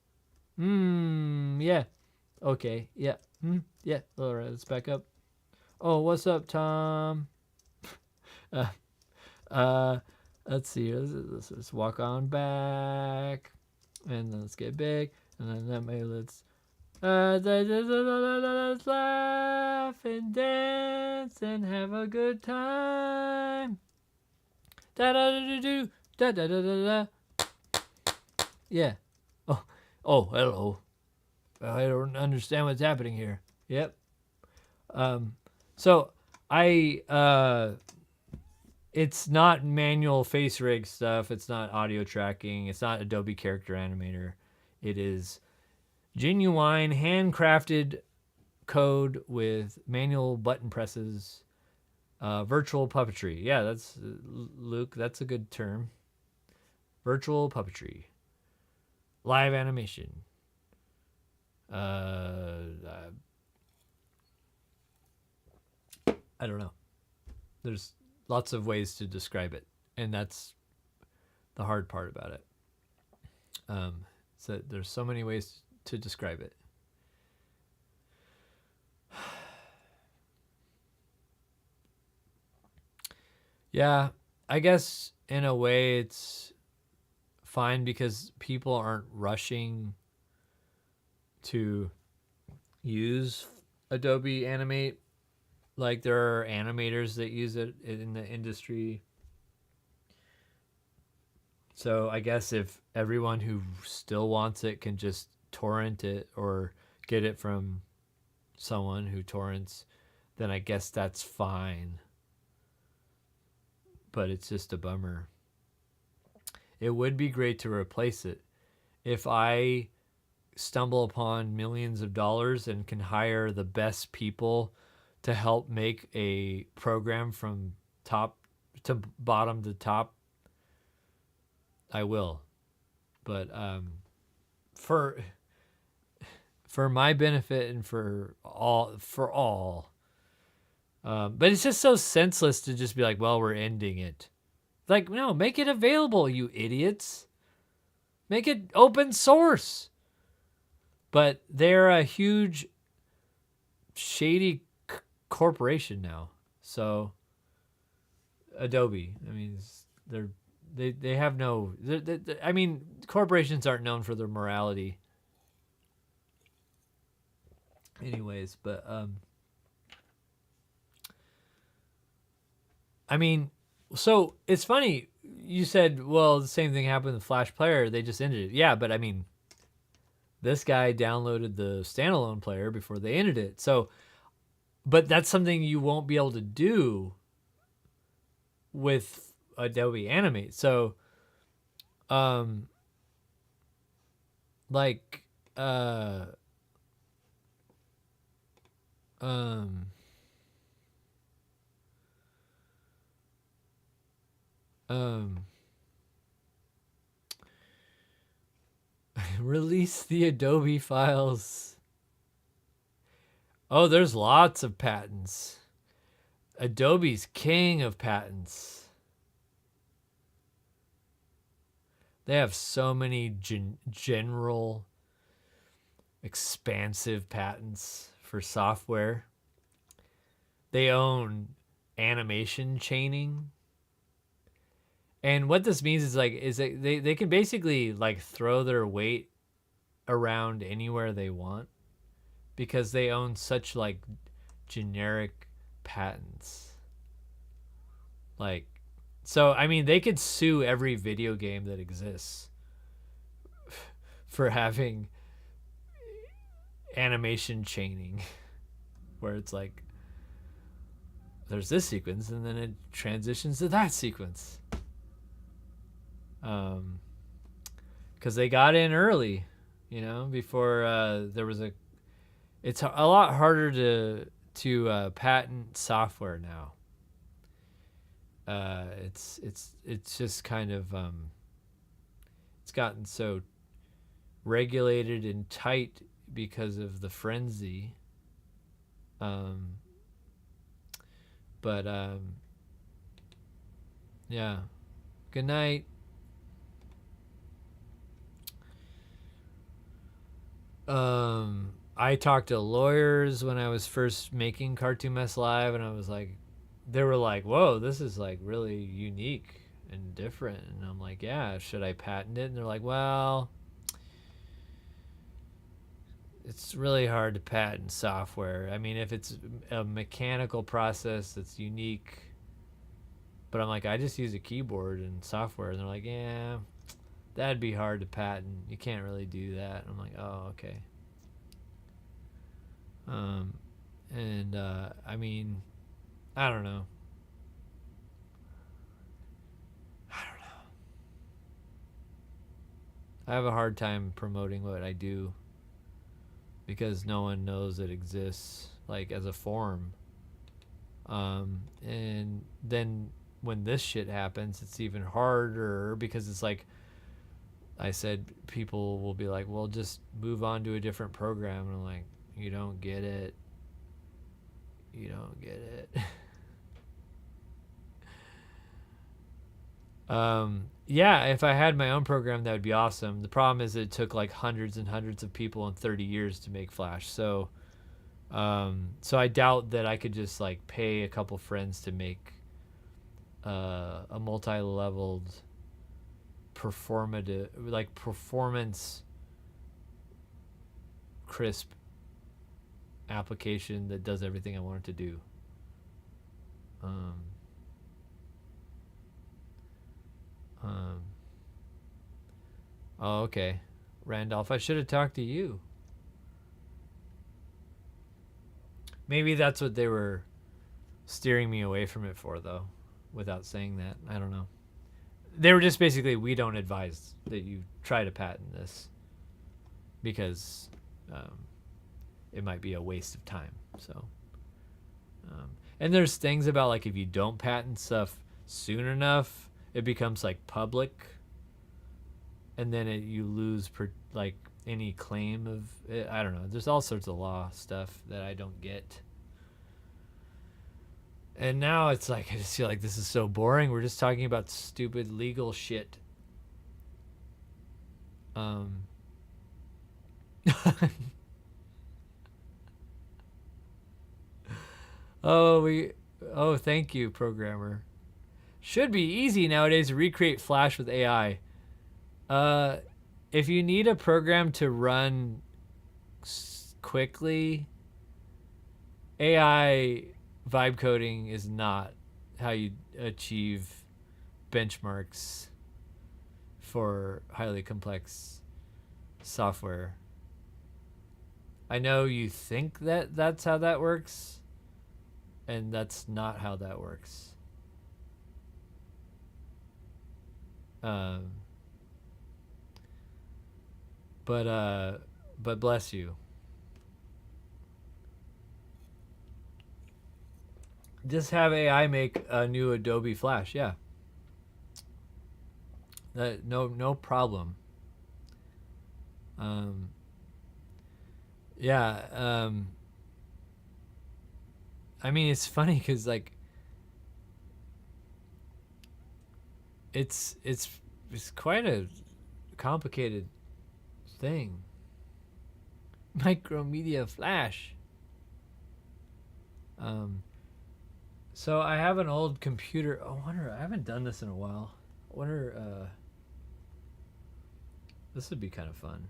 Yeah. Okay, yeah. Yeah, all right, let's back up. Oh, what's up, Tom? Let's see. Let's walk on back, and then let's get big, and then let's laugh and dance and have a good time. Da da da da da da da da da. Yeah. Oh, hello. I don't understand what's happening here. Yep. So it's not manual face rig stuff. It's not audio tracking. It's not Adobe Character Animator. It is genuine handcrafted code with manual button presses, virtual puppetry. Yeah, that's Luke. That's a good term. Virtual puppetry, live animation. I don't know. There's lots of ways to describe it, and that's the hard part about it. So there's so many ways to describe it. Yeah, I guess in a way it's fine because people aren't rushing to use Adobe Animate. Like there are animators that use it in the industry. So I guess if everyone who still wants it can just torrent it or get it from someone who torrents, then I guess that's fine. But it's just a bummer. It would be great to replace it. If I stumble upon millions of dollars and can hire the best people to help make a program from top to bottom to top, I will. But for my benefit and for all. But it's just so senseless to just be like, well, we're ending it. Like, no, make it available, you idiots. Make it open source. But they're a huge, shady corporation now. So, Adobe, I mean, they have no. I mean, corporations aren't known for their morality. Anyways, but I mean, so it's funny. You said, well, the same thing happened with Flash Player. They just ended it. Yeah, but I mean, this guy downloaded the standalone player before they ended it. So, but that's something you won't be able to do with Adobe Animate. So, release the Adobe files. Oh, there's lots of patents. Adobe's king of patents. They have so many general, expansive patents for software. They own animation chaining. And what this means is that they can basically like throw their weight around anywhere they want because they own such like generic patents. Like, so I mean, they could sue every video game that exists for having animation chaining, where it's like there's this sequence and then it transitions to that sequence. Because they got in early, you know, before there was it's a lot harder to patent software now. It's just kind of it's gotten so regulated and tight because of the frenzy. Yeah. Good night. I talked to lawyers when I was first making Cartoon Mess Live, and I was like, they were like, whoa, this is like really unique and different. And I'm like, yeah, should I patent it? And they're like, well, it's really hard to patent software. I mean, if it's a mechanical process that's unique, but I'm like, I just use a keyboard and software. And they're like, yeah, that'd be hard to patent. You can't really do that. And I'm like, oh, okay. I mean, I don't know. I have a hard time promoting what I do because no one knows it exists, like, as a form. And then when this shit happens, it's even harder because it's like I said, people will be like, well, just move on to a different program. And I'm like, you don't get it. You don't get it. Yeah, if I had my own program, that would be awesome. The problem is it took like hundreds and hundreds of people in 30 years to make Flash. So I doubt that I could just like pay a couple friends to make a multi-leveled performance crisp application that does everything I want it to do. Oh, okay. Randolph, I should have talked to you. Maybe that's what they were steering me away from it for, though, without saying that. I don't know. They were just basically, we don't advise that you try to patent this because it might be a waste of time. So, and there's things about like if you don't patent stuff soon enough, it becomes like public, and then you lose like any claim of it. I don't know. There's all sorts of law stuff that I don't get. And now it's like, I just feel like this is so boring. We're just talking about stupid legal shit. Oh, thank you, programmer. Should be easy nowadays to recreate Flash with AI. If you need a program to run quickly, AI vibe coding is not how you achieve benchmarks for highly complex software. I know you think that that's how that works, and that's not how that works. But bless you. Just have AI make a new Adobe Flash, yeah. No problem. Yeah. I mean, it's funny because like it's quite a complicated thing. Micromedia Flash. So I have an old computer. I wonder, I haven't done this in a while. I wonder, this would be kind of fun.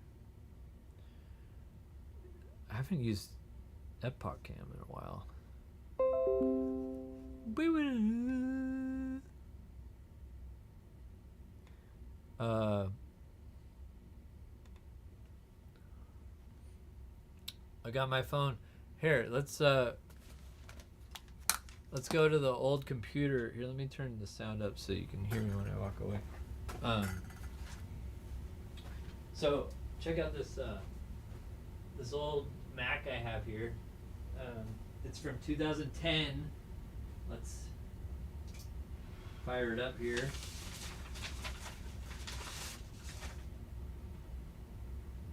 I haven't used Epoch Cam in a while. I got my phone. Here, let's go to the old computer. Here, let me turn the sound up so you can hear me when I walk away. So check out this this old Mac I have here. It's from 2010. Let's fire it up here.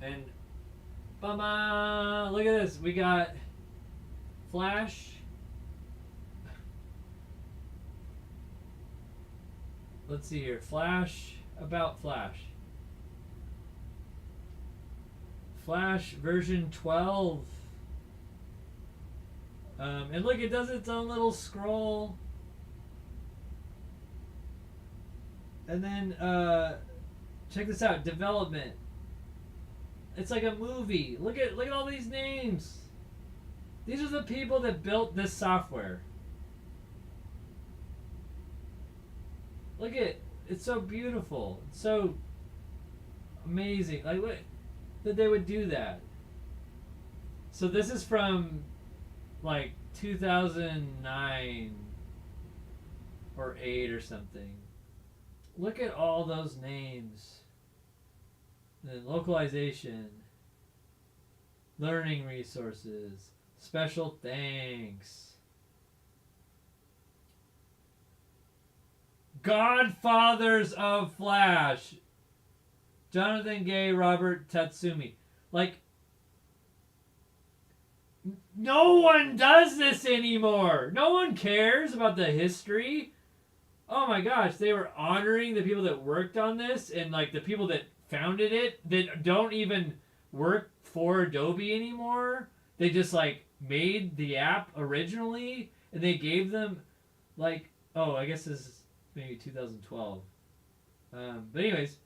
And look at this. We got Flash. Let's see here. Flash, about Flash. Flash version 12. And look, it does its own little scroll. And then check this out, development. It's like a movie. Look at all these names. These are the people that built this software. Look at it's so beautiful. It's so amazing. Like what that they would do that. So this is from like 2009 or 8 or something. Look at all those names. Then localization, learning resources, special thanks, Godfathers of Flash, Jonathan Gay, Robert Tatsumi. Like, no one does this anymore. No one cares about the history. Oh my gosh, they were honoring the people that worked on this and like the people that founded it that don't even work for Adobe anymore. They just like made the app originally and they gave them like, oh, I guess this is maybe 2012. But anyways,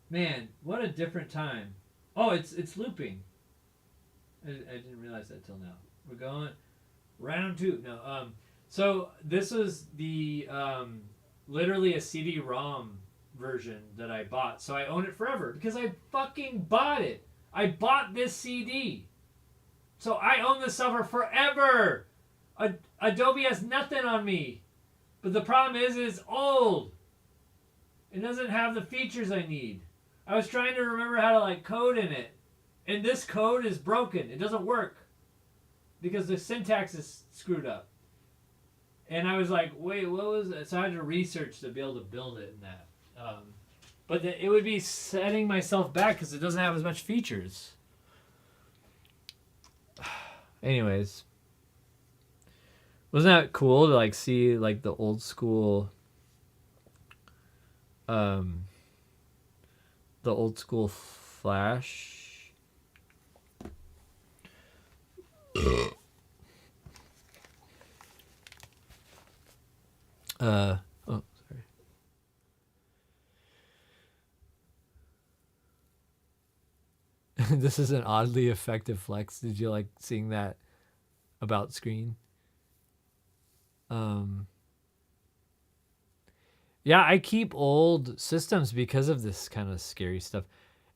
man, what a different time. Oh, it's looping. I didn't realize that till now. We're going round 2. No, so this was the literally a CD-ROM version that I bought. So I own it forever because I fucking bought it. I bought this CD. So I own this software forever. Adobe has nothing on me. But the problem is it's old. It doesn't have the features I need. I was trying to remember how to like code in it. And this code is broken. It doesn't work. Because the syntax is screwed up. And I was like, wait, what was it? So I had to research to be able to build it in that. But it would be setting myself back because it doesn't have as much features. Anyways. Wasn't that cool to like see like the old school Flash? Oh, sorry. This is an oddly effective flex. Did you like seeing that about screen? Yeah, I keep old systems because of this kind of scary stuff.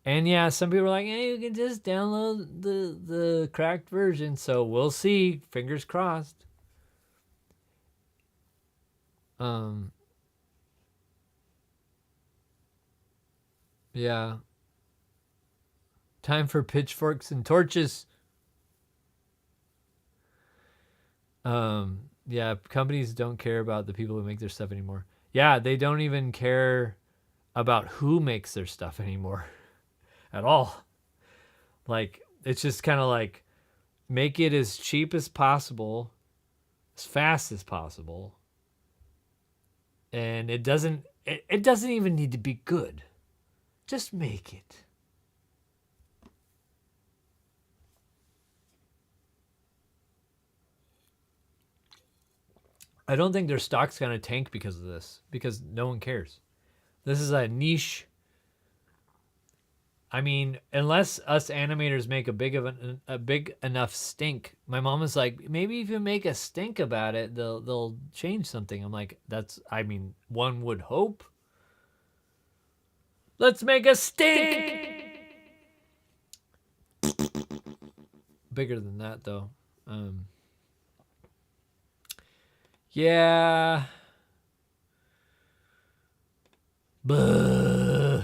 And yeah, some people are like, hey, you can just download the cracked version. So we'll see. Fingers crossed. Yeah. Time for pitchforks and torches. Yeah, companies don't care about the people who make their stuff anymore. Yeah, they don't even care about who makes their stuff anymore at all. Like, it's just kind of like, make it as cheap as possible, as fast as possible. And it doesn't even need to be good. Just make it. I don't think their stock's going to tank because of this, because no one cares. This is a niche. I mean, unless us animators make a big enough stink. My mom was like, maybe if you make a stink about it, they'll change something. I'm like, one would hope. Let's make a stink. Bigger than that, though. Yeah. Buh.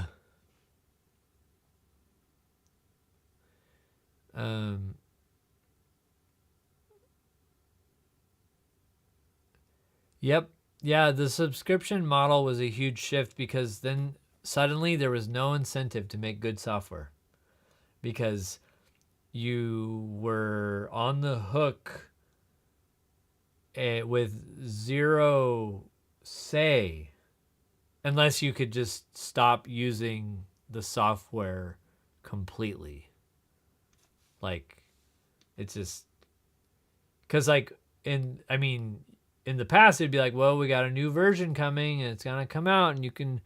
Yep. Yeah, the subscription model was a huge shift because then suddenly there was no incentive to make good software because you were on the hook with zero say unless you could just stop using the software completely. Like, it's just because in the past, it'd be like, well, we got a new version coming and it's going to come out and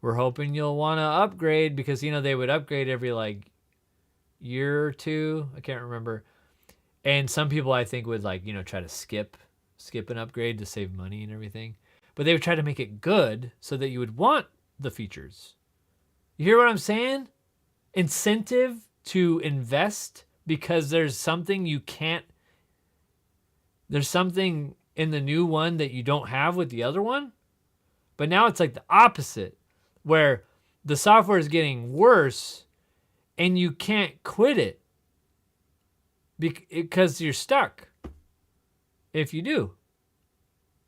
we're hoping you'll want to upgrade because, they would upgrade every like year or two. I can't remember. And some people I think would like, try to skip an upgrade to save money and everything. But they would try to make it good so that you would want the features. You hear what I'm saying? Incentive to invest because there's something in the new one that you don't have with the other one. But now it's like the opposite, where the software is getting worse and you can't quit it because you're stuck if you do.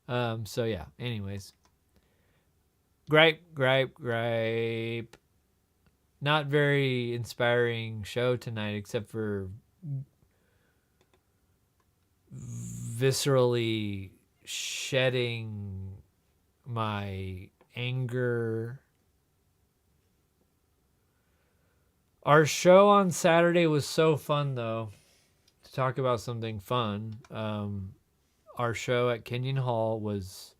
So yeah, anyways. Gripe. Not very inspiring show tonight, except for viscerally shedding my anger. Our show on Saturday was so fun, though. To talk about something fun, our show at Kenyon Hall was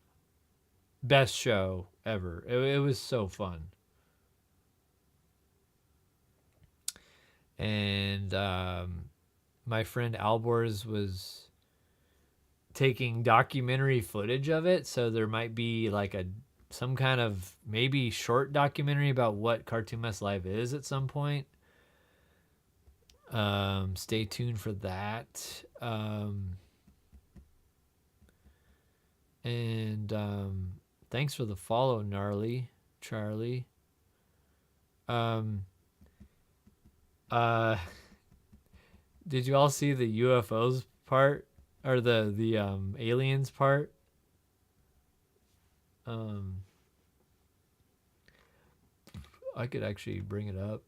best show ever. It was so fun. And my friend Alborz was taking documentary footage of it, so there might be like some kind of maybe short documentary about what Cartoon Mess Live is at some point. Stay tuned for that. And thanks for the follow, Gnarly Charlie. Did you all see the UFOs part or the aliens part? I could actually bring it up.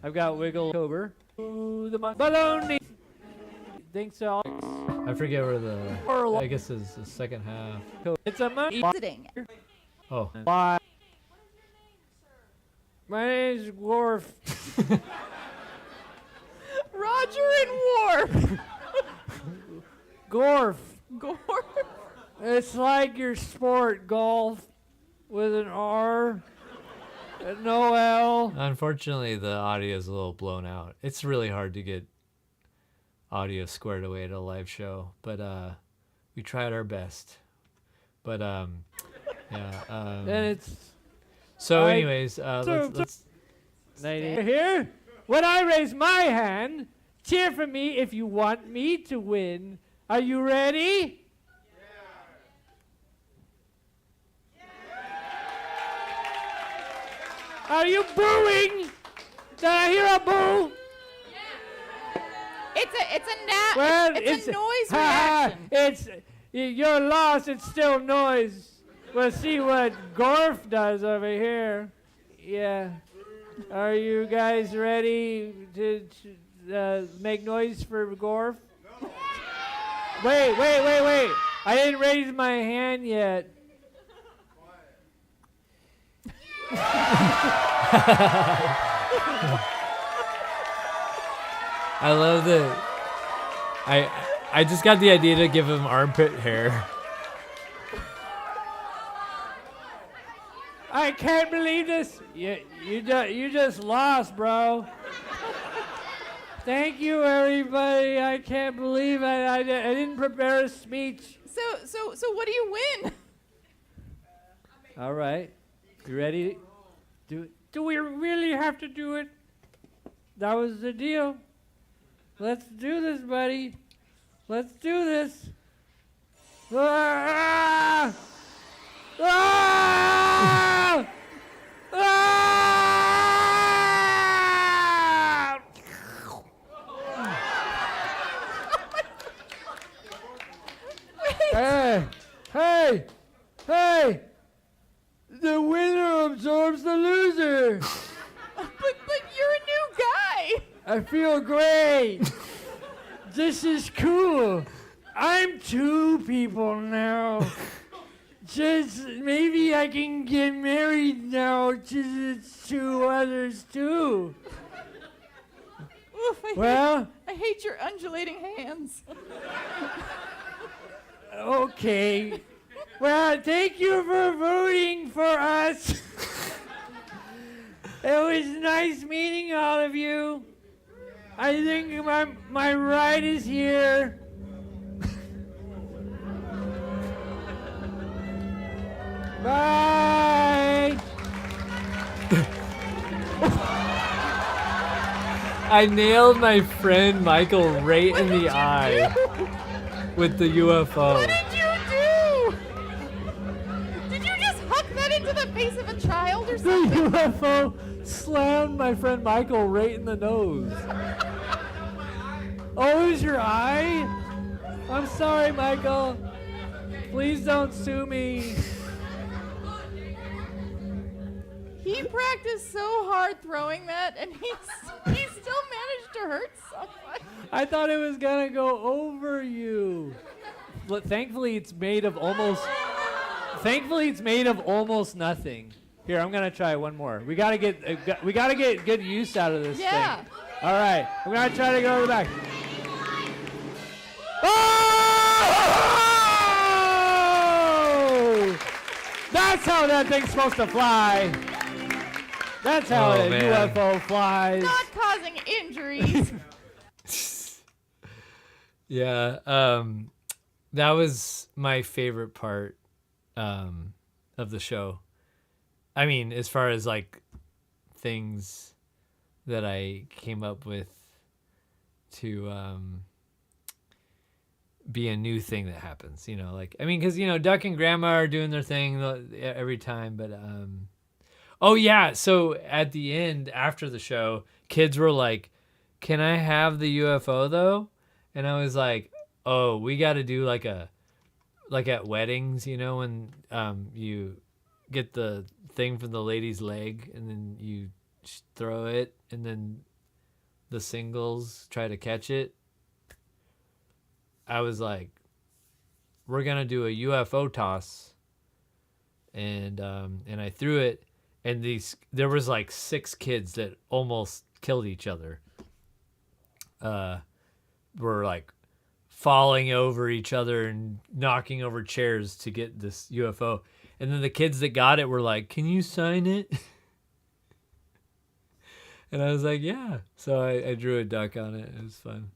I've got Wiggle October. Ooh, the baloney. Thanks, Alex. I forget where I guess is the second half. It's a money. Oh. Why? My name's Worf. Roger and Worf. Gorf. Gorf. It's like your sport, golf, with an R. No L. Unfortunately, the audio is a little blown out. It's really hard to get audio squared away at a live show, but we tried our best. But yeah. And it's so. Anyways, let's here. When I raise my hand, cheer for me if you want me to win. Are you ready? Are you booing? Did I hear a boo? It's a noise reaction. You're lost. It's still noise. We'll see what Gorf does over here. Yeah. Are you guys ready to make noise for Gorf? Wait. I didn't raise my hand yet. I love that. I just got the idea to give him armpit hair. I can't believe this. You just lost, bro. Thank you, everybody. I can't believe I didn't prepare a speech. So what do you win? All right. You ready? Do we really have to do it? That was the deal. Let's do this, buddy. Let's do this. Ah! Ah! Ah! Hey! The winner absorbs the loser. But you're a new guy. I feel great. This is cool. I'm two people now. Just maybe I can get married now to the two others too. Oof, Well, I hate your undulating hands. okay. Well, thank you for voting for us. It was nice meeting all of you. I think my ride is here. Bye. I nailed my friend Michael right in the eye with the UFO. What did you do? Did you just huck that into the face of a child or The something? UFO slammed my friend Michael right in the nose. Oh, it was your eye? I'm sorry, Michael. Please don't sue me. He practiced so hard throwing that, and he still managed to hurt someone. I thought it was gonna go over you. But thankfully, it's made of almost. Thankfully, it's made of almost nothing. Here, I'm gonna try one more. We gotta get good use out of this thing. All right, I'm gonna try to go to the back. Oh! That's how that thing's supposed to fly. That's how a UFO flies. Not causing injuries. Yeah, that was my favorite part of the show. I mean, as far as like things that I came up with to be a new thing that happens, you know, like, I mean, because, you know, Duck and Grandma are doing their thing every time, but oh yeah, so at the end after the show, kids were like, "Can I have the UFO though?" And I was like, "Oh, we got to do like at weddings, you know, when you get the thing from the lady's leg and then you throw it and then the singles try to catch it." I was like, "We're gonna do a UFO toss," and I threw it, and there was like 6 kids that almost killed each other. Were like falling over each other and knocking over chairs to get this UFO. And then the kids that got it were like, "Can you sign it?" And I was like, "Yeah." So I drew a duck on it. It was fun.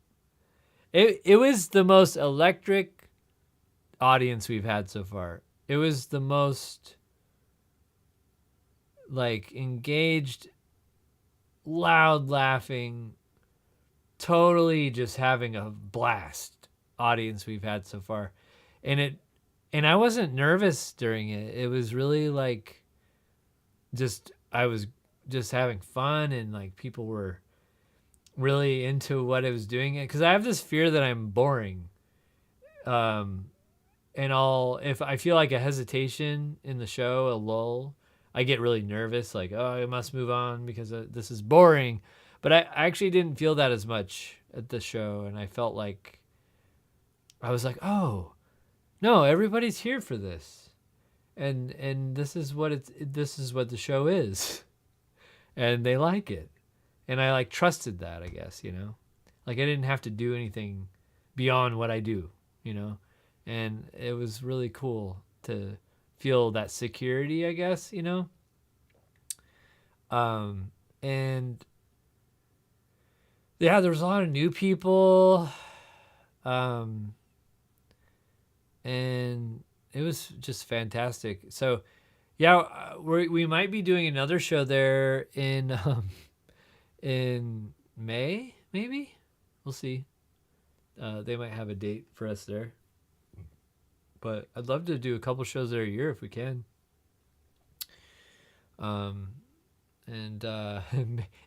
It was the most electric audience we've had so far. It was the most like engaged, loud laughing, totally just having a blast audience we've had so far. And I wasn't nervous during it. It was really like I was just having fun, and like people were really into what I was doing it, because I have this fear that I'm boring. And if I feel like a hesitation in the show, a lull, I get really nervous, like, oh, I must move on because this is boring. But I actually didn't feel that as much at the show, and I felt like I was like, oh, no, everybody's here for this, and this is what the show is, and they like it, and I like trusted that, I guess, you know, like I didn't have to do anything beyond what I do, you know, and it was really cool to feel that security, I guess, you know, and yeah, there was a lot of new people, and it was just fantastic. So, yeah, we might be doing another show there in May, maybe. We'll see. They might have a date for us there, but I'd love to do a couple shows there a year if we can. And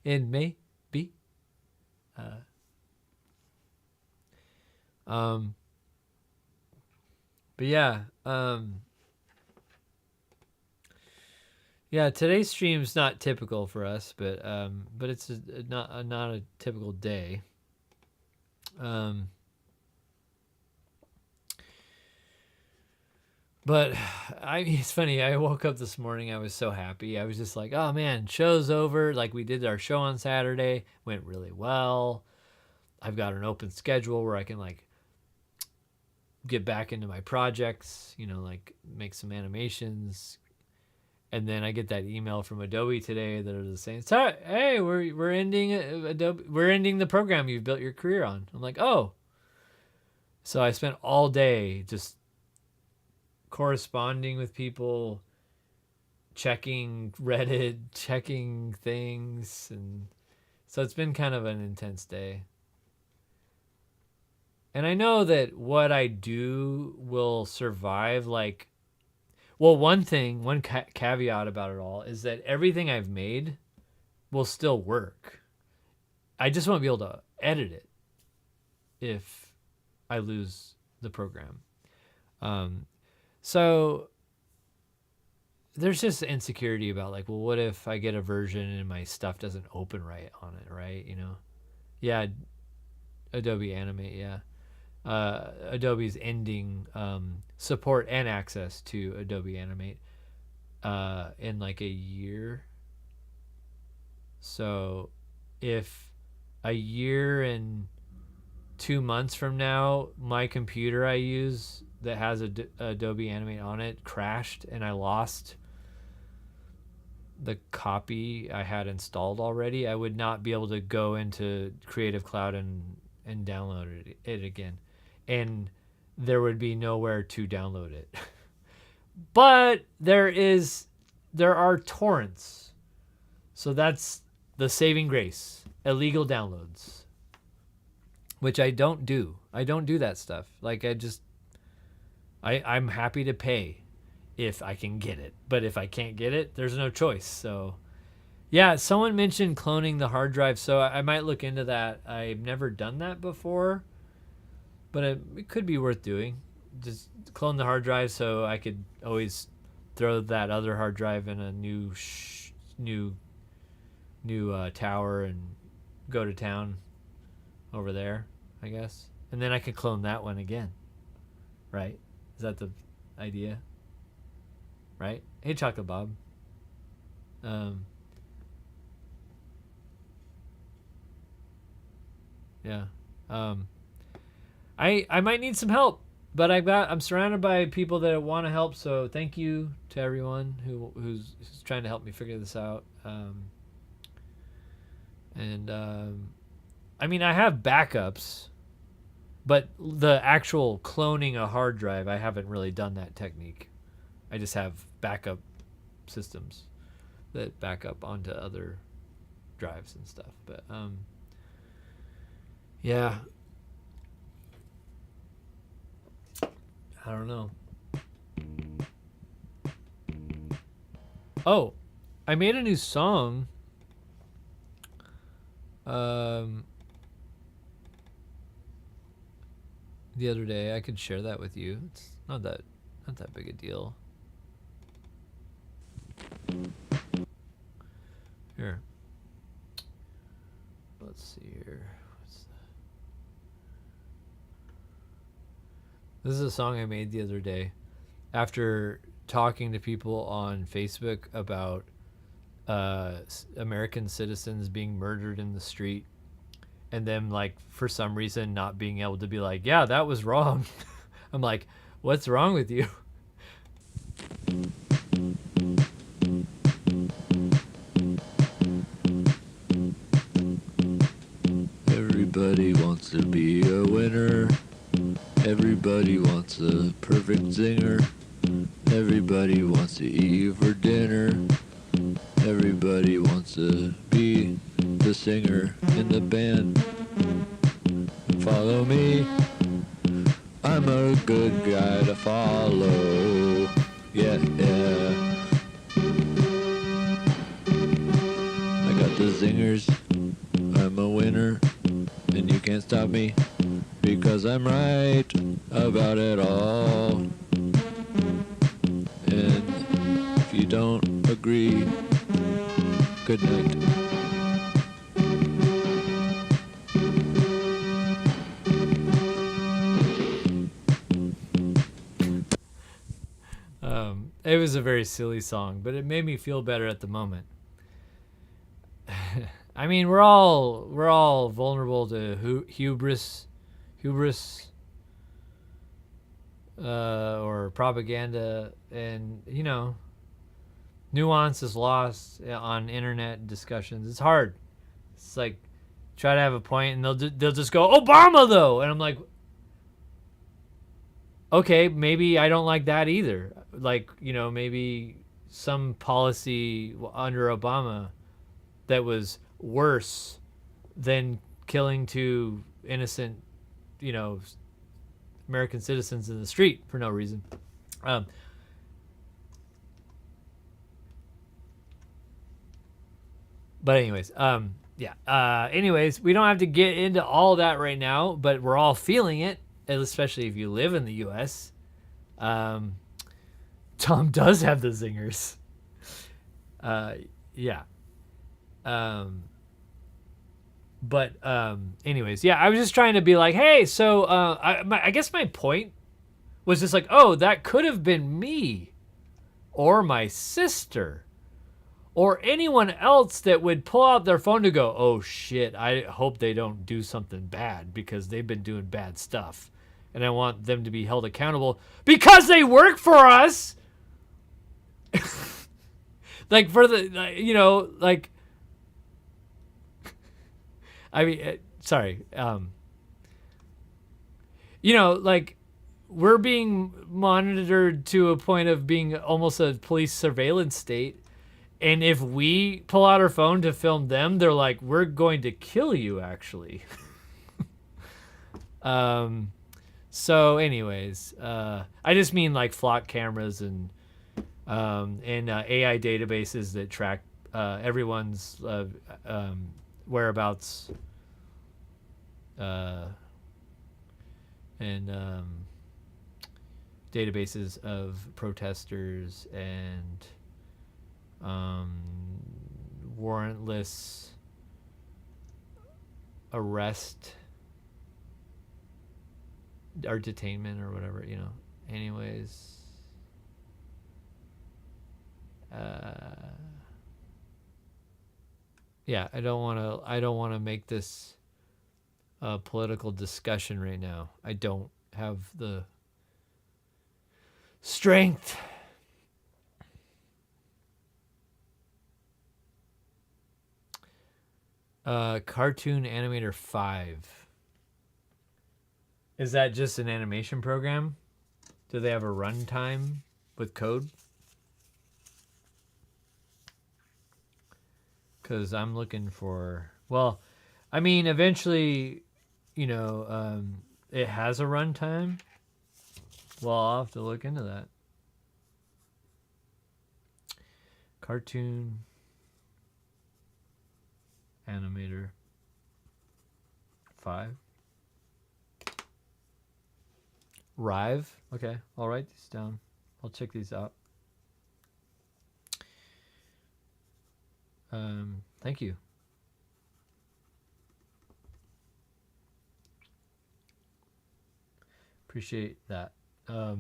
in May, be. But yeah, yeah, today's stream's not typical for us, but it's not a typical day. But it's funny. I woke up this morning. I was so happy. I was just like, oh man, show's over. Like we did our show on Saturday, went really well. I've got an open schedule where I can like get back into my projects, like make some animations. And then I get that email from Adobe today that is saying, "Sorry, hey, we're ending Adobe. We're ending the program you've built your career on." I'm like, "Oh." So I spent all day just corresponding with people, checking Reddit, checking things, and so it's been kind of an intense day. And I know that what I do will survive. One caveat about it all is that everything I've made will still work. I just won't be able to edit it if I lose the program. So there's just insecurity about what if I get a version and my stuff doesn't open right on it, right? Yeah, Adobe Animate, yeah. Adobe's ending support and access to Adobe Animate in a year. So if a year and 2 months from now my computer I use that has Adobe Animate on it crashed and I lost the copy I had installed already, I would not be able to go into Creative Cloud and download it again. And there would be nowhere to download it. But there are torrents. So that's the saving grace. Illegal downloads. Which I don't do. I don't do that stuff. I'm happy to pay if I can get it. But if I can't get it, there's no choice. So yeah, someone mentioned cloning the hard drive, so I might look into that. I've never done that before. But it could be worth doing. Just clone the hard drive so I could always throw that other hard drive in a new tower and go to town over there, I guess. And then I could clone that one again. Right? Is that the idea? Right? Hey, Chocolate Bob. Yeah. I might need some help, but I'm surrounded by people that want to help. So thank you to everyone who's trying to help me figure this out. I have backups, but the actual cloning a hard drive, I haven't really done that technique. I just have backup systems that back up onto other drives and stuff. But yeah. I don't know. Oh, I made a new song. The other day. I could share that with you. It's not that big a deal. Here. Let's see here. This is a song I made the other day after talking to people on Facebook about American citizens being murdered in the street and them for some reason not being able to be like, yeah, that was wrong. I'm like, what's wrong with you? Everybody wants to be a winner. Everybody wants a perfect zinger. Everybody wants to eat for dinner. Everybody wants to be the singer in the band. Follow me. I'm a good guy to follow. Yeah, yeah. I got the zingers. I'm a winner. And you can't stop me. Because I'm right about it all. And if you don't agree, good night. was a very silly song, but it made me feel better at the moment. I mean, we're all vulnerable to hubris, or propaganda, and nuance is lost on internet discussions. It's hard. It's like try to have a point, and they'll just go Obama though, and I'm like, okay, maybe I don't like that either. Like maybe some policy under Obama that was worse than killing two innocent, American citizens in the street for no reason. But anyways, anyways, we don't have to get into all that right now, but we're all feeling it, especially if you live in the U.S. Tom does have the zingers. Yeah. But anyways, yeah, I was just trying to be like, hey, so I guess my point was just like, oh, that could have been me or my sister or anyone else that would pull out their phone to go, oh shit, I hope they don't do something bad because they've been doing bad stuff. And I want them to be held accountable because they work for us. Like for the, like, I mean, sorry. Like we're being monitored to a point of being almost a police surveillance state. And if we pull out our phone to film them, they're like, we're going to kill you, actually. So anyways, I just mean like flock cameras and AI databases that track everyone's whereabouts, and databases of protesters and warrantless arrest or detainment or whatever, anyways. Yeah, I don't want to make this a political discussion right now. I don't have the strength. Cartoon Animator 5. Is that just an animation program? Do they have a runtime with code? Because I'm looking for... Well, I mean, eventually, it has a runtime. Well, I'll have to look into that. Cartoon Animator 5. Rive. Okay, I'll write these down. I'll check these out. Thank you. Appreciate that. There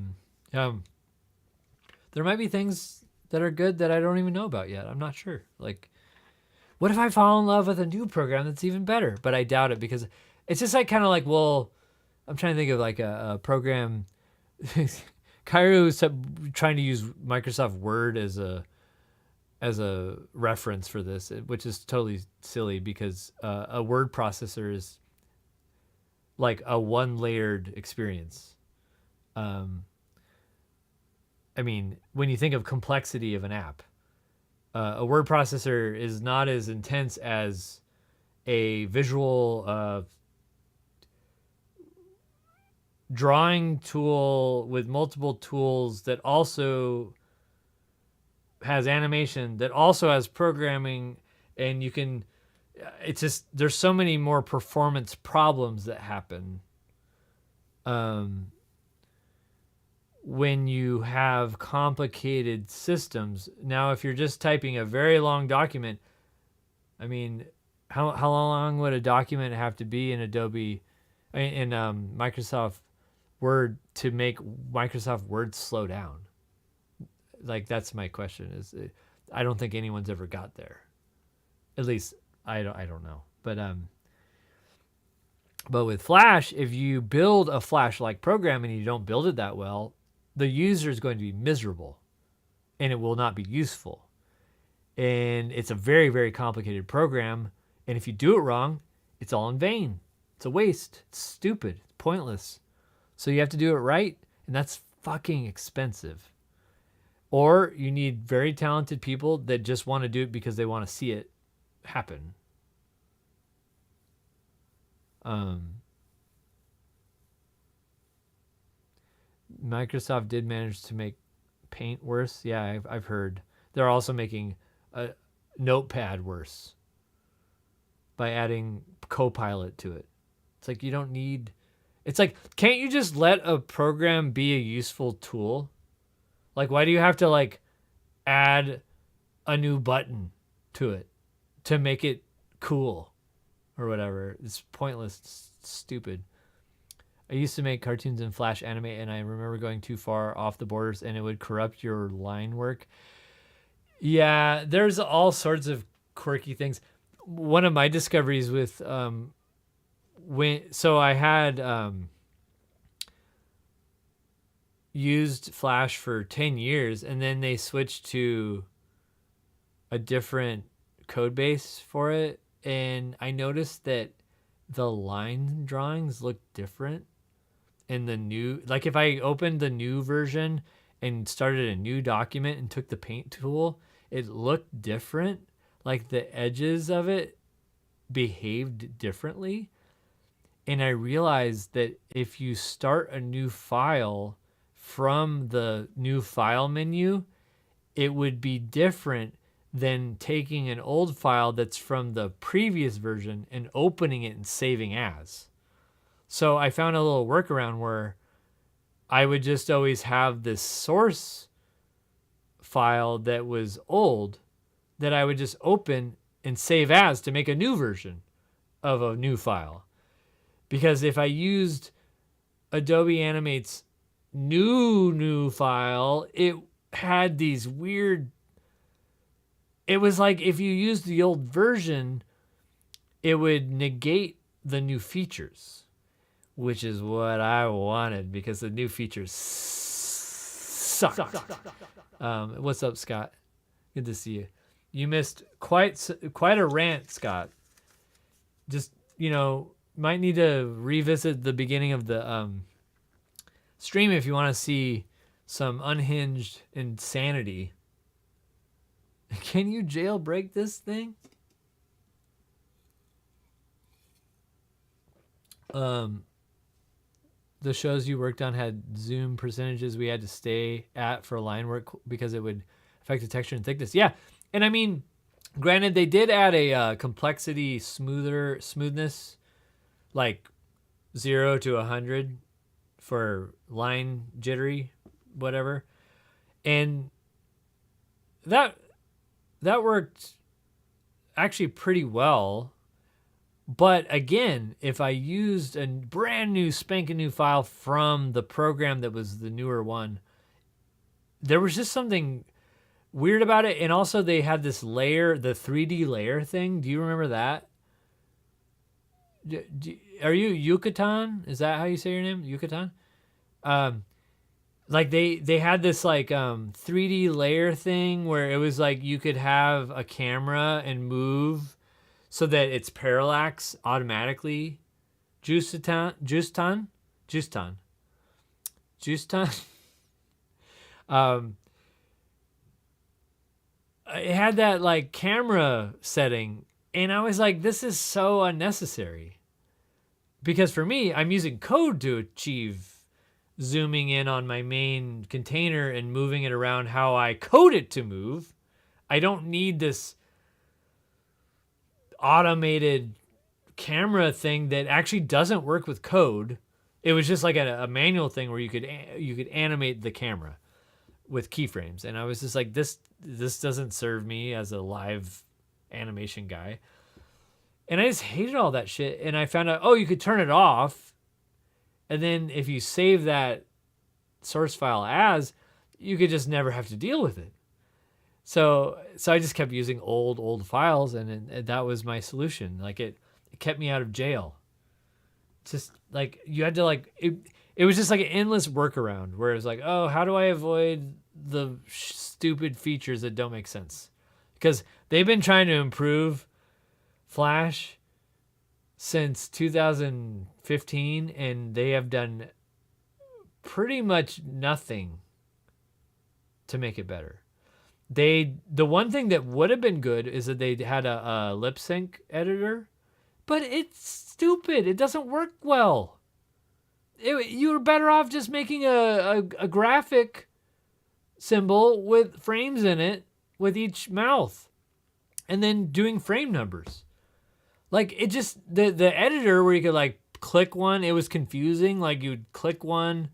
might be things that are good that I don't even know about yet. I'm not sure. Like, what if I fall in love with a new program that's even better? But I doubt it because it's just like kind of like, well, I'm trying to think of like a program. Cairo is trying to use Microsoft Word as a reference for this, which is totally silly because a word processor is like a one-layered experience. I mean, when you think of complexity of an app, a word processor is not as intense as a visual drawing tool with multiple tools that also has animation, that also has programming, and you can, it's just, there's so many more performance problems that happen when you have complicated systems. Now, if you're just typing a very long document, I mean, how long would a document have to be in Adobe, in Microsoft Word to make Microsoft Word slow down? Like, that's my question. I don't think anyone's ever got there. At least I don't know. But with Flash, if you build a Flash-like program and you don't build it that well, the user is going to be miserable, and it will not be useful. And it's a very, very complicated program. And if you do it wrong, it's all in vain. It's a waste. It's stupid. It's pointless. So you have to do it right, and that's fucking expensive. Or you need very talented people that just want to do it because they want to see it happen. Microsoft did manage to make Paint worse. Yeah, I've heard. They're also making a Notepad worse by adding Copilot to it. It's like you don't need... It's like, can't you just let a program be a useful tool? Like, why do you have to, like, add a new button to it to make it cool or whatever? It's pointless. It's stupid. I used to make cartoons in Flash Animate, and I remember going too far off the borders, and it would corrupt your line work. Yeah, there's all sorts of quirky things. One of my discoveries with I had used Flash for 10 years, and then they switched to a different code base for it, and I noticed that the line drawings look different in the new, like if I opened the new version and started a new document and took the paint tool, it looked different. Like the edges of it behaved differently. And I realized that if you start a new file from the new file menu, it would be different than taking an old file that's from the previous version and opening it and saving as. So I found a little workaround where I would just always have this source file that was old that I would just open and save as to make a new version of a new file. Because if I used Adobe Animate's new file, it had these weird... It was like if you used the old version, it would negate the new features, which is what I wanted because the new features suck. What's up, Scott? Good to see you. You missed quite a rant, Scott. Just, might need to revisit the beginning of the stream if you want to see some unhinged insanity. Can you jailbreak this thing? The shows you worked on had zoom percentages we had to stay at for line work because it would affect the texture and thickness. Yeah, and I mean, granted, they did add a complexity smoothness, like 0 to 100 for line jittery, whatever, and that worked actually pretty well. But again, if I used a brand new spanking new file from the program that was the newer one, there was just something weird about it. And also they had this layer, the 3D layer thing. Do you remember that? Are you Yucatan? Is that how you say your name? Yucatan? Like they had this like 3D layer thing where it was like you could have a camera and move so that it's parallax automatically. Juiceton. It had that like camera setting, and I was like, this is so unnecessary. Because for me, I'm using code to achieve zooming in on my main container and moving it around how I code it to move. I don't need this automated camera thing that actually doesn't work with code. It was just like a manual thing where you could animate the camera with keyframes, and I was just like, this doesn't serve me as a live animation guy. And I just hated all that shit. And I found out, you could turn it off, and then if you save that source file as, you could just never have to deal with it. So I just kept using old files, and that was my solution. Like it kept me out of jail. Just like you had to like it was just like an endless workaround where it was like, oh, how do I avoid the stupid features that don't make sense? Because they've been trying to improve Flash since 2015, and they have done pretty much nothing to make it better. The one thing that would have been good is that they had a lip sync editor, but it's stupid. It doesn't work well. You're better off just making a graphic symbol with frames in it with each mouth and then doing frame numbers. Like it just, the editor where you could like click one, it was confusing. Like you'd click one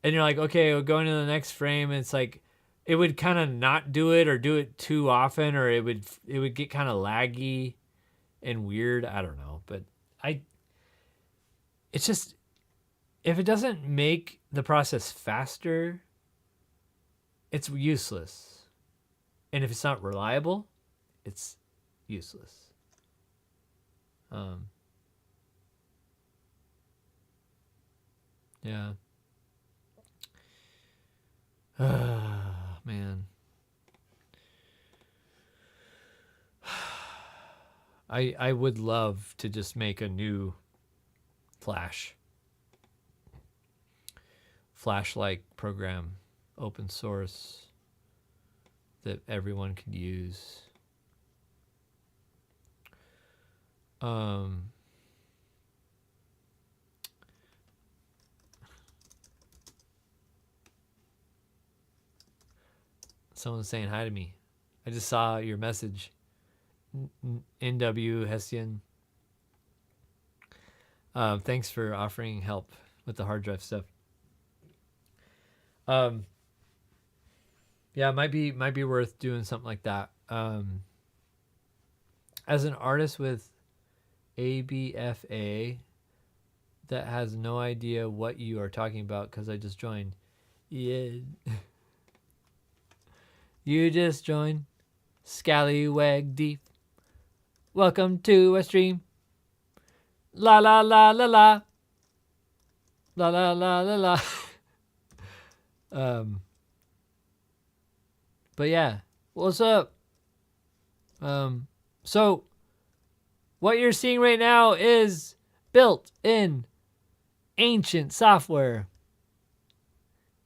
and you're like, okay, we're going to the next frame. And it's like, it would kind of not do it or do it too often, or it would get kind of laggy and weird. I don't know, but it's just, if it doesn't make the process faster, it's useless. And if it's not reliable, it's useless. Yeah. Man. I would love to just make a new Flash-like program, open source, that everyone could use. Someone's saying hi to me. I just saw your message. NW Hessian. Thanks for offering help with the hard drive stuff. Yeah, it might be worth doing something like that. As an artist with ABFA that has no idea what you are talking about because I just joined. Yeah. You just joined. Scallywag Deep. Welcome to a stream. La la la la la. La la la la la. But yeah, what's up? So what you're seeing right now is built in ancient software.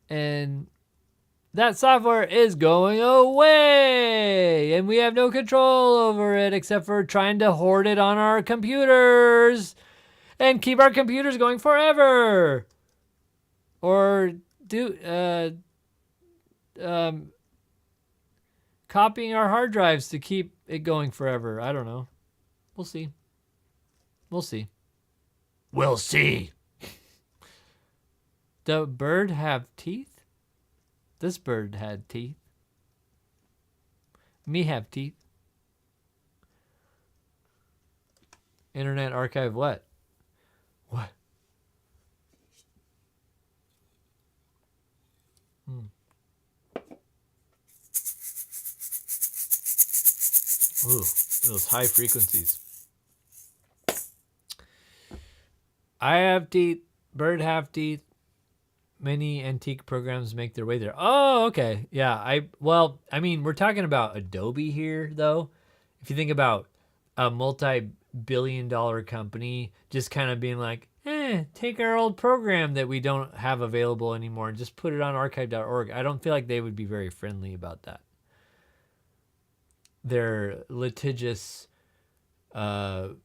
And that software is going away, and we have no control over it except for trying to hoard it on our computers and keep our computers going forever. Or copying our hard drives to keep it going forever. I don't know. We'll see. We'll see. We'll see. The bird have teeth? This bird had teeth. Me have teeth. Internet Archive what? What? Ooh, those high frequencies. I have teeth. Bird have teeth. Many antique programs make their way there. Oh, okay. Yeah, we're talking about Adobe here, though. If you think about a multi-billion-dollar company just kind of being like, take our old program that we don't have available anymore and just put it on archive.org. I don't feel like they would be very friendly about that. They're litigious, patent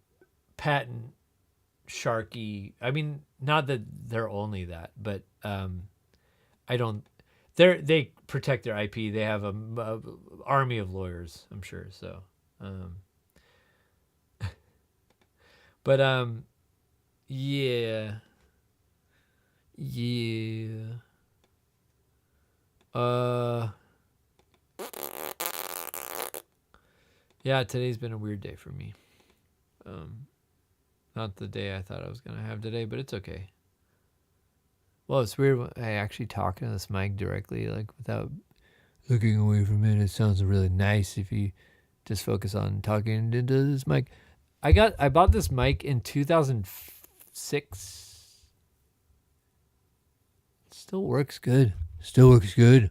sharky. I mean, not that they're only that, but they protect their IP. They have a army of lawyers, I'm sure. So, but yeah. Yeah, today's been a weird day for me. Not the day I thought I was going to have today, but it's okay. Well, it's weird when I actually talking to this mic directly, like without looking away from it. It sounds really nice if you just focus on talking into this mic. I bought this mic in 2006. Still works good. Still works good.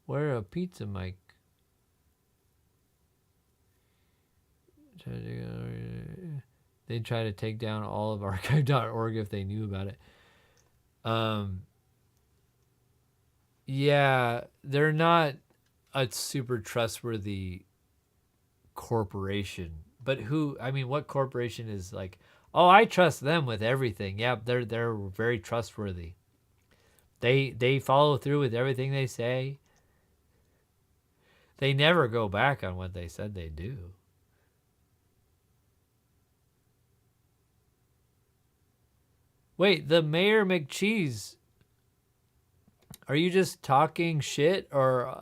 Where a pizza mic? They'd try to take down all of archive.org if they knew about it. Yeah, they're not a super trustworthy corporation. But what corporation is like, oh, I trust them with everything. Yeah, they're very trustworthy. They follow through with everything they say. They never go back on what they said they do. Wait, the Mayor McCheese. Are you just talking shit or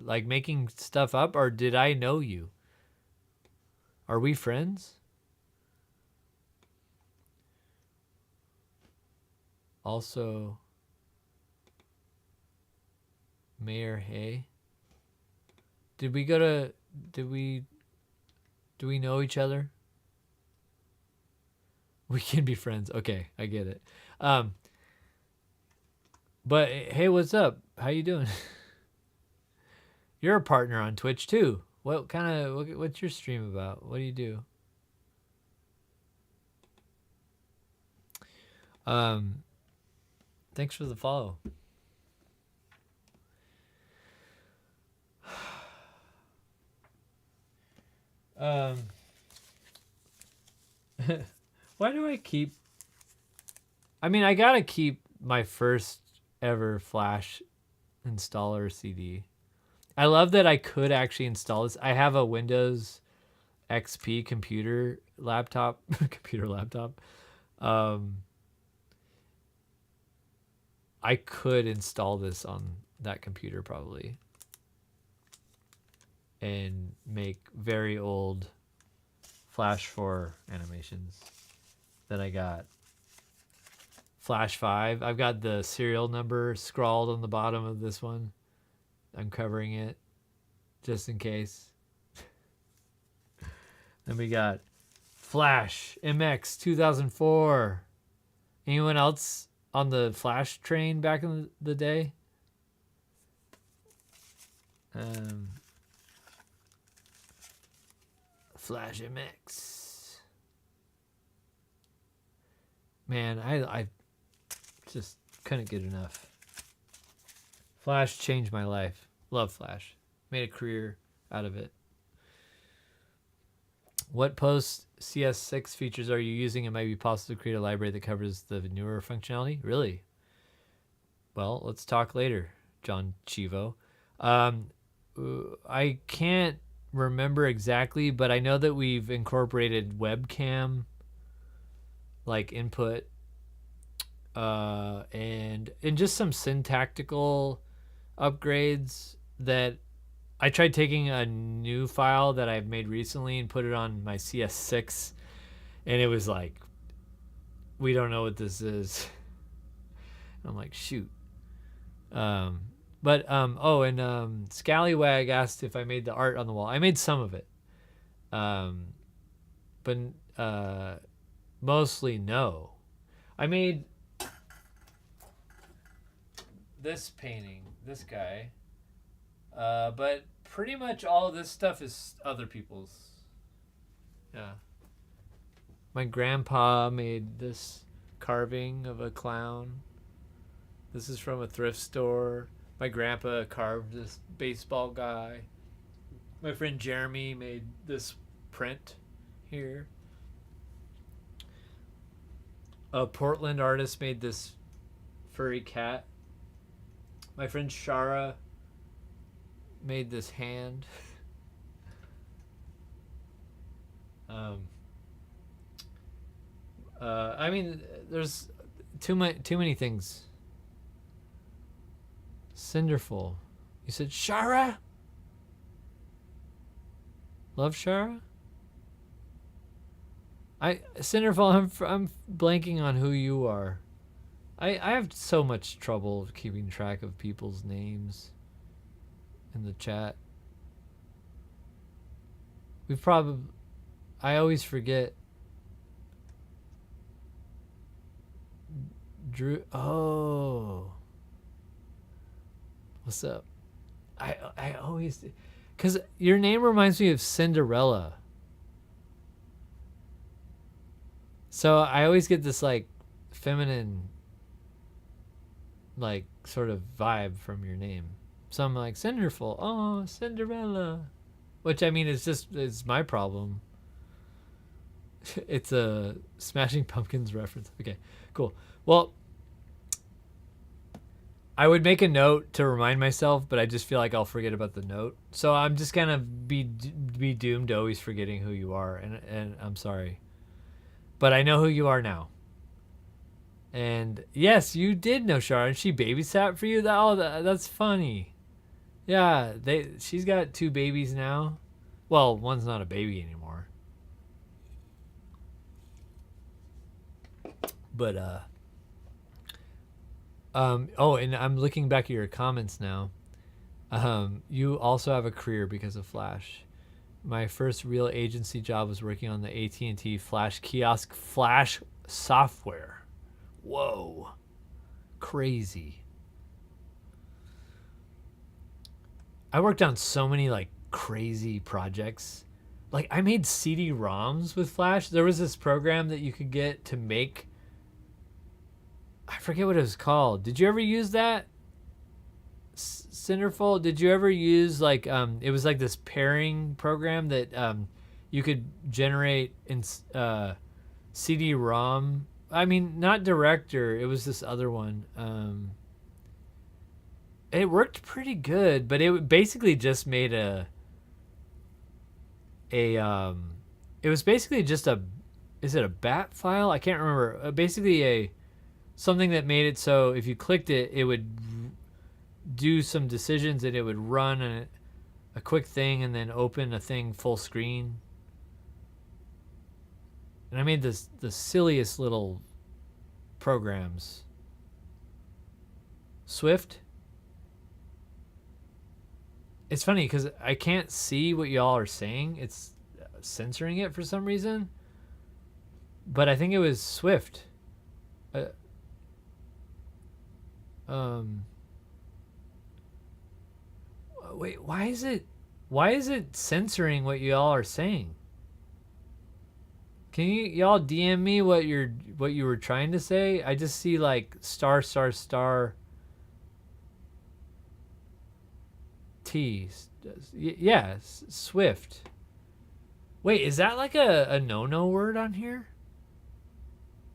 like making stuff up, or did I know you? Are we friends? Also, Mayor Hay. Do we know each other? We can be friends. Okay, I get it. But hey, what's up? How you doing? You're a partner on Twitch too. What's your stream about? What do you do? Thanks for the follow. Why do I keep... I gotta keep my first ever Flash installer CD. I love that I could actually install this. I have a Windows XP computer laptop. I could install this on that computer probably and make very old Flash 4 animations that I got. Flash 5. I've got the serial number scrawled on the bottom of this one. I'm covering it just in case. Then we got Flash MX 2004. Anyone else on the Flash train back in the day? Flash MX. Man, I just couldn't get enough. Flash changed my life. Love Flash. Made a career out of it. What post CS6 features are you using? It might be possible to create a library that covers the newer functionality. Really? Well, let's talk later, John Chivo. I can't remember exactly, but I know that we've incorporated webcam like input and just some syntactical upgrades that I tried taking a new file that I've made recently and put it on my CS6, and it was like, we don't know what this is. I'm like, shoot. Scallywag asked if I made the art on the wall. I made some of it. But mostly no. I made this painting, this guy. But pretty much all this stuff is other people's. Yeah. My grandpa made this carving of a clown. This is from a thrift store. My grandpa carved this baseball guy. My friend Jeremy made this print here. A Portland artist made this furry cat. My friend Shara made this hand. There's too many things. Cinderful. You said Shara? Love Shara? Cinderfall, I'm blanking on who you are. I have so much trouble keeping track of people's names in the chat. I always forget. Drew. Oh. What's up? I always, because your name reminds me of Cinderella. So I always get this like feminine, like sort of vibe from your name. So I'm like Cinderful. Oh, Cinderella. Which I mean, it's my problem. It's a Smashing Pumpkins reference. Okay, cool. Well, I would make a note to remind myself, but I just feel like I'll forget about the note. So I'm just gonna be doomed to always forgetting who you are, and I'm sorry. But I know who you are now. And yes, you did know Shara, and she babysat for you. That's funny. Yeah, she's got 2 babies now. Well, one's not a baby anymore. But oh, and I'm looking back at your comments now. You also have a career because of Flash. My first real agency job was working on the AT&T Flash kiosk Flash software. Whoa. Crazy. I worked on so many like crazy projects. Like I made CD-ROMs with Flash. There was this program that you could get to make, I forget what it was called. Did you ever use that? Cinderful, did you ever use like it was like this pairing program that you could generate in CD-ROM. I mean, not Director, it was this other one. It worked pretty good, but it basically just made it was basically just is it a bat file? I can't remember. Basically something that made it so if you clicked it, it would do some decisions and it would run a quick thing and then open a thing full screen. And I made the silliest little programs. Swift? It's funny because I can't see what y'all are saying. It's censoring it for some reason. But I think it was Swift. Wait, why is it censoring what y'all are saying? Can y'all DM me what you were trying to say? I just see like star T. Yeah, Swift. Wait, is that like a no word on here?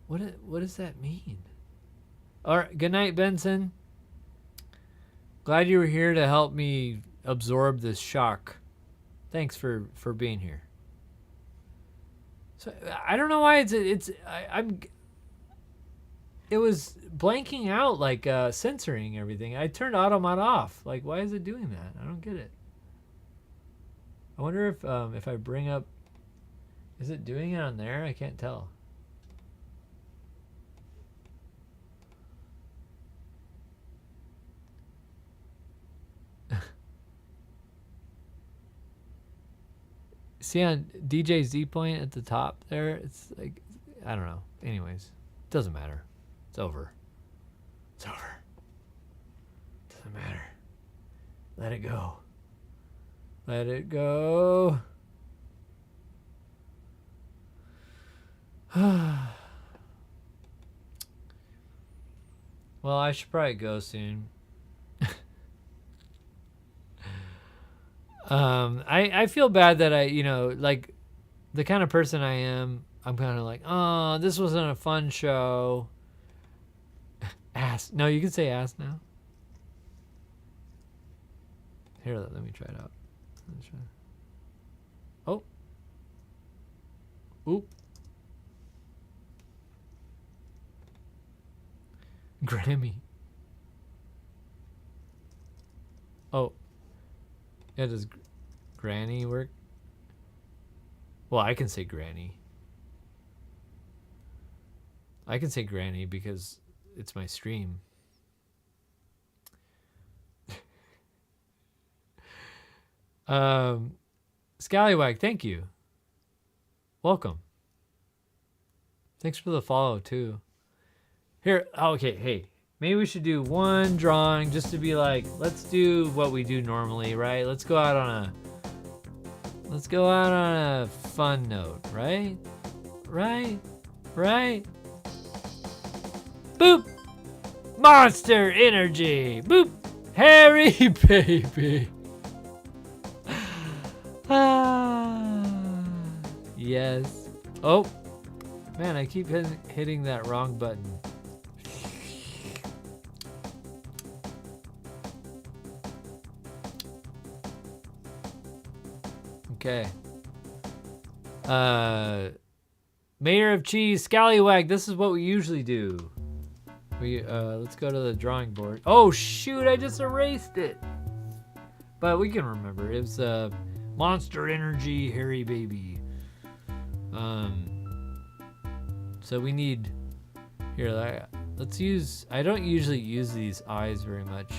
What does that mean? All right, good night, Benson. Glad you were here to help me absorb this shock. Thanks for being here. So I don't know why it was blanking out like censoring everything. I turned automod off. Like, why is it doing that? I don't get it. I wonder if I bring up, is it doing it on there? I can't tell. See on DJ Z Point at the top there, it's like, I don't know. Anyways, doesn't matter. It's over. It's over. Doesn't matter. Let it go. Let it go. Well, I should probably go soon. I feel bad that like the kind of person I am, I'm kind of like, oh, this wasn't a fun show. Ass. No, you can say ass now. Here, let me try it out. Oh. Oop. Grammy. Oh, Yeah, does Granny work? Well, I can say Granny. I can say Granny because it's my stream. Scallywag, thank you. Welcome. Thanks for the follow too. Here, okay, hey, maybe we should do one drawing just to be like, let's do what we do normally, right? Let's go out on a fun note, right? Right? Boop! Monster energy! Boop! Harry baby! Yes. Oh! Man, I keep hitting that wrong button. Okay. Mayor of Cheese, Scallywag, this is what we usually do. Let's go to the drawing board. Oh shoot, I just erased it. But we can remember. It was Monster Energy Hairy Baby. So we need here, let's use, I don't usually use these eyes very much.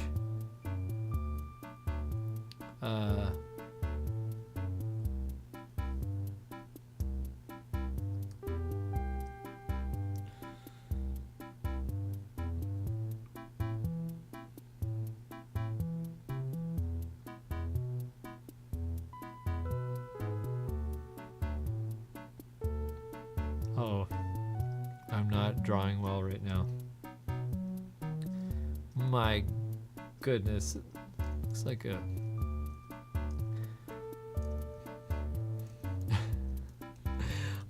Oh, I'm not drawing well right now. My goodness, it looks like a...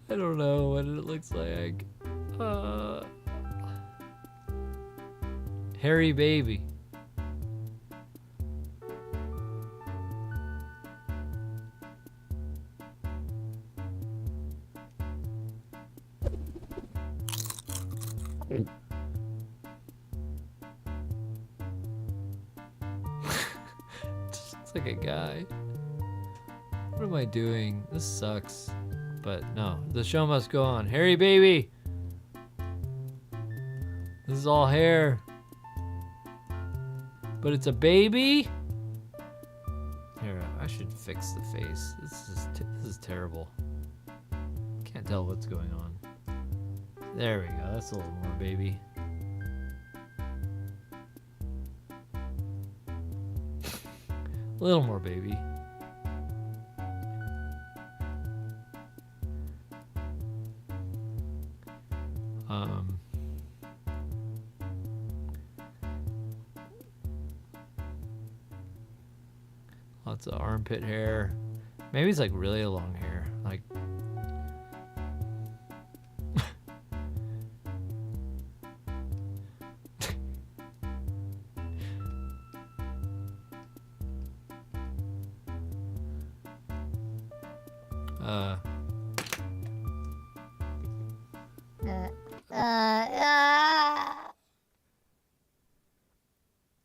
I don't know what it looks like. Hairy baby. Just looks like a guy. What am I doing? This sucks. But no, the show must go on. Hairy baby! This is all hair. But it's a baby? Here, I should fix the face. This is terrible. Can't tell what's going on. There we go. That's a little more baby. A little more baby. Lots of armpit hair. Maybe it's like really long hair. Like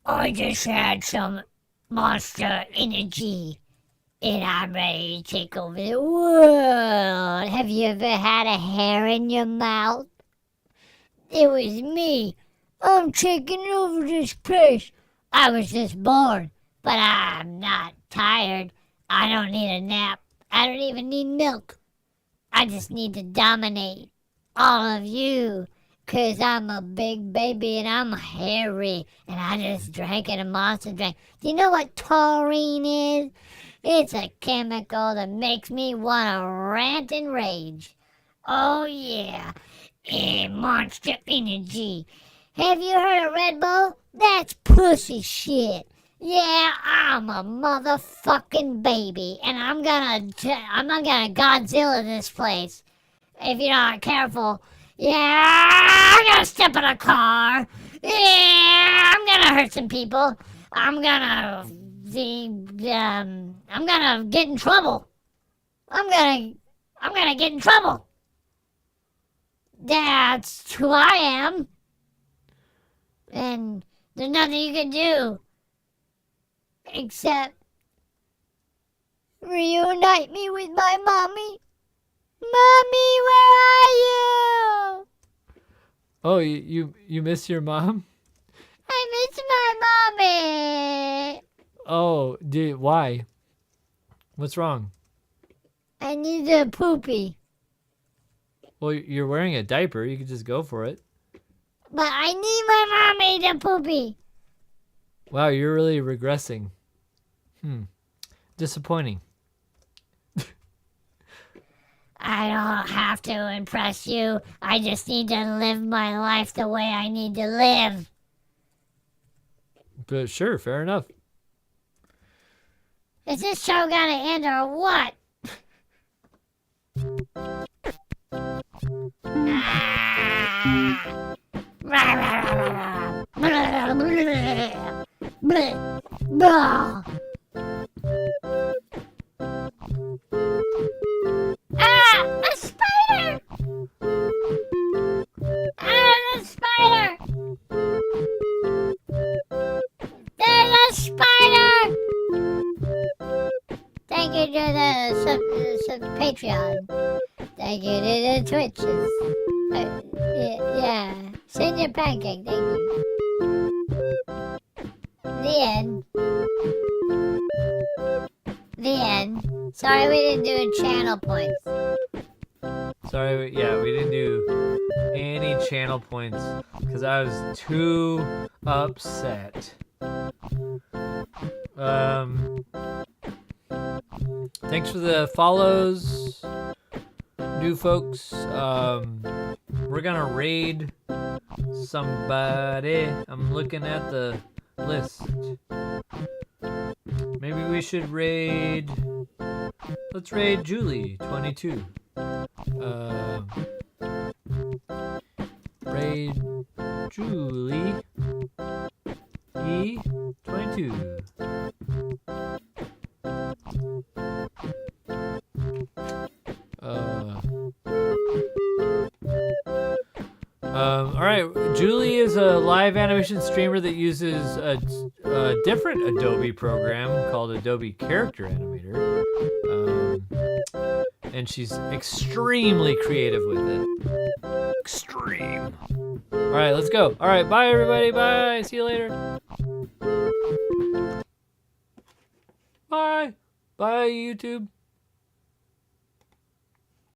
I just had some Monster Energy, and I'm ready to take over the world. Have you ever had a hair in your mouth? It was me. I'm taking over this place. I was just bored, but I'm not tired. I don't need a nap. I don't even need milk. I just need to dominate all of you. 'Cause I'm a big baby and I'm hairy and I just drank a monster drink. Do you know what taurine is? It's a chemical that makes me want to rant and rage. Oh yeah, Monster Energy. Have you heard of Red Bull? That's pussy shit. Yeah, I'm a motherfucking baby and I'm gonna Godzilla this place. If you're not careful. Yeah, I'm gonna step in a car. Yeah, I'm gonna hurt some people. I'm gonna get in trouble. I'm gonna get in trouble. That's who I am. And there's nothing you can do except Reunite me with my mommy. Mommy, where are you? Oh, you miss your mom? I miss my mommy. Oh, why? What's wrong? I need a poopy. Well, you're wearing a diaper. You could just go for it. But I need my mommy to poopy. Wow, you're really regressing. Disappointing. I don't have to impress you. I just need to live my life the way I need to live. But sure, fair enough. Is this show gonna end or what? A spider! A spider! There's a spider! Thank you to the Patreon. Thank you to the Twitches. Yeah. Senior Pancake, thank you. The end. The end. Sorry we didn't do channel points. Sorry, yeah, we didn't do any channel points because I was too upset. Thanks for the follows, new folks. We're gonna raid somebody. I'm looking at the list. Maybe we should raid. Let's raid Julie 22. Raid Julie E22. Alright, Julie is a live animation streamer that uses a different Adobe program called Adobe Character Animator. And she's extremely creative with it. Extreme. Alright, let's go. Alright, bye everybody, bye. See you later. Bye. Bye, YouTube.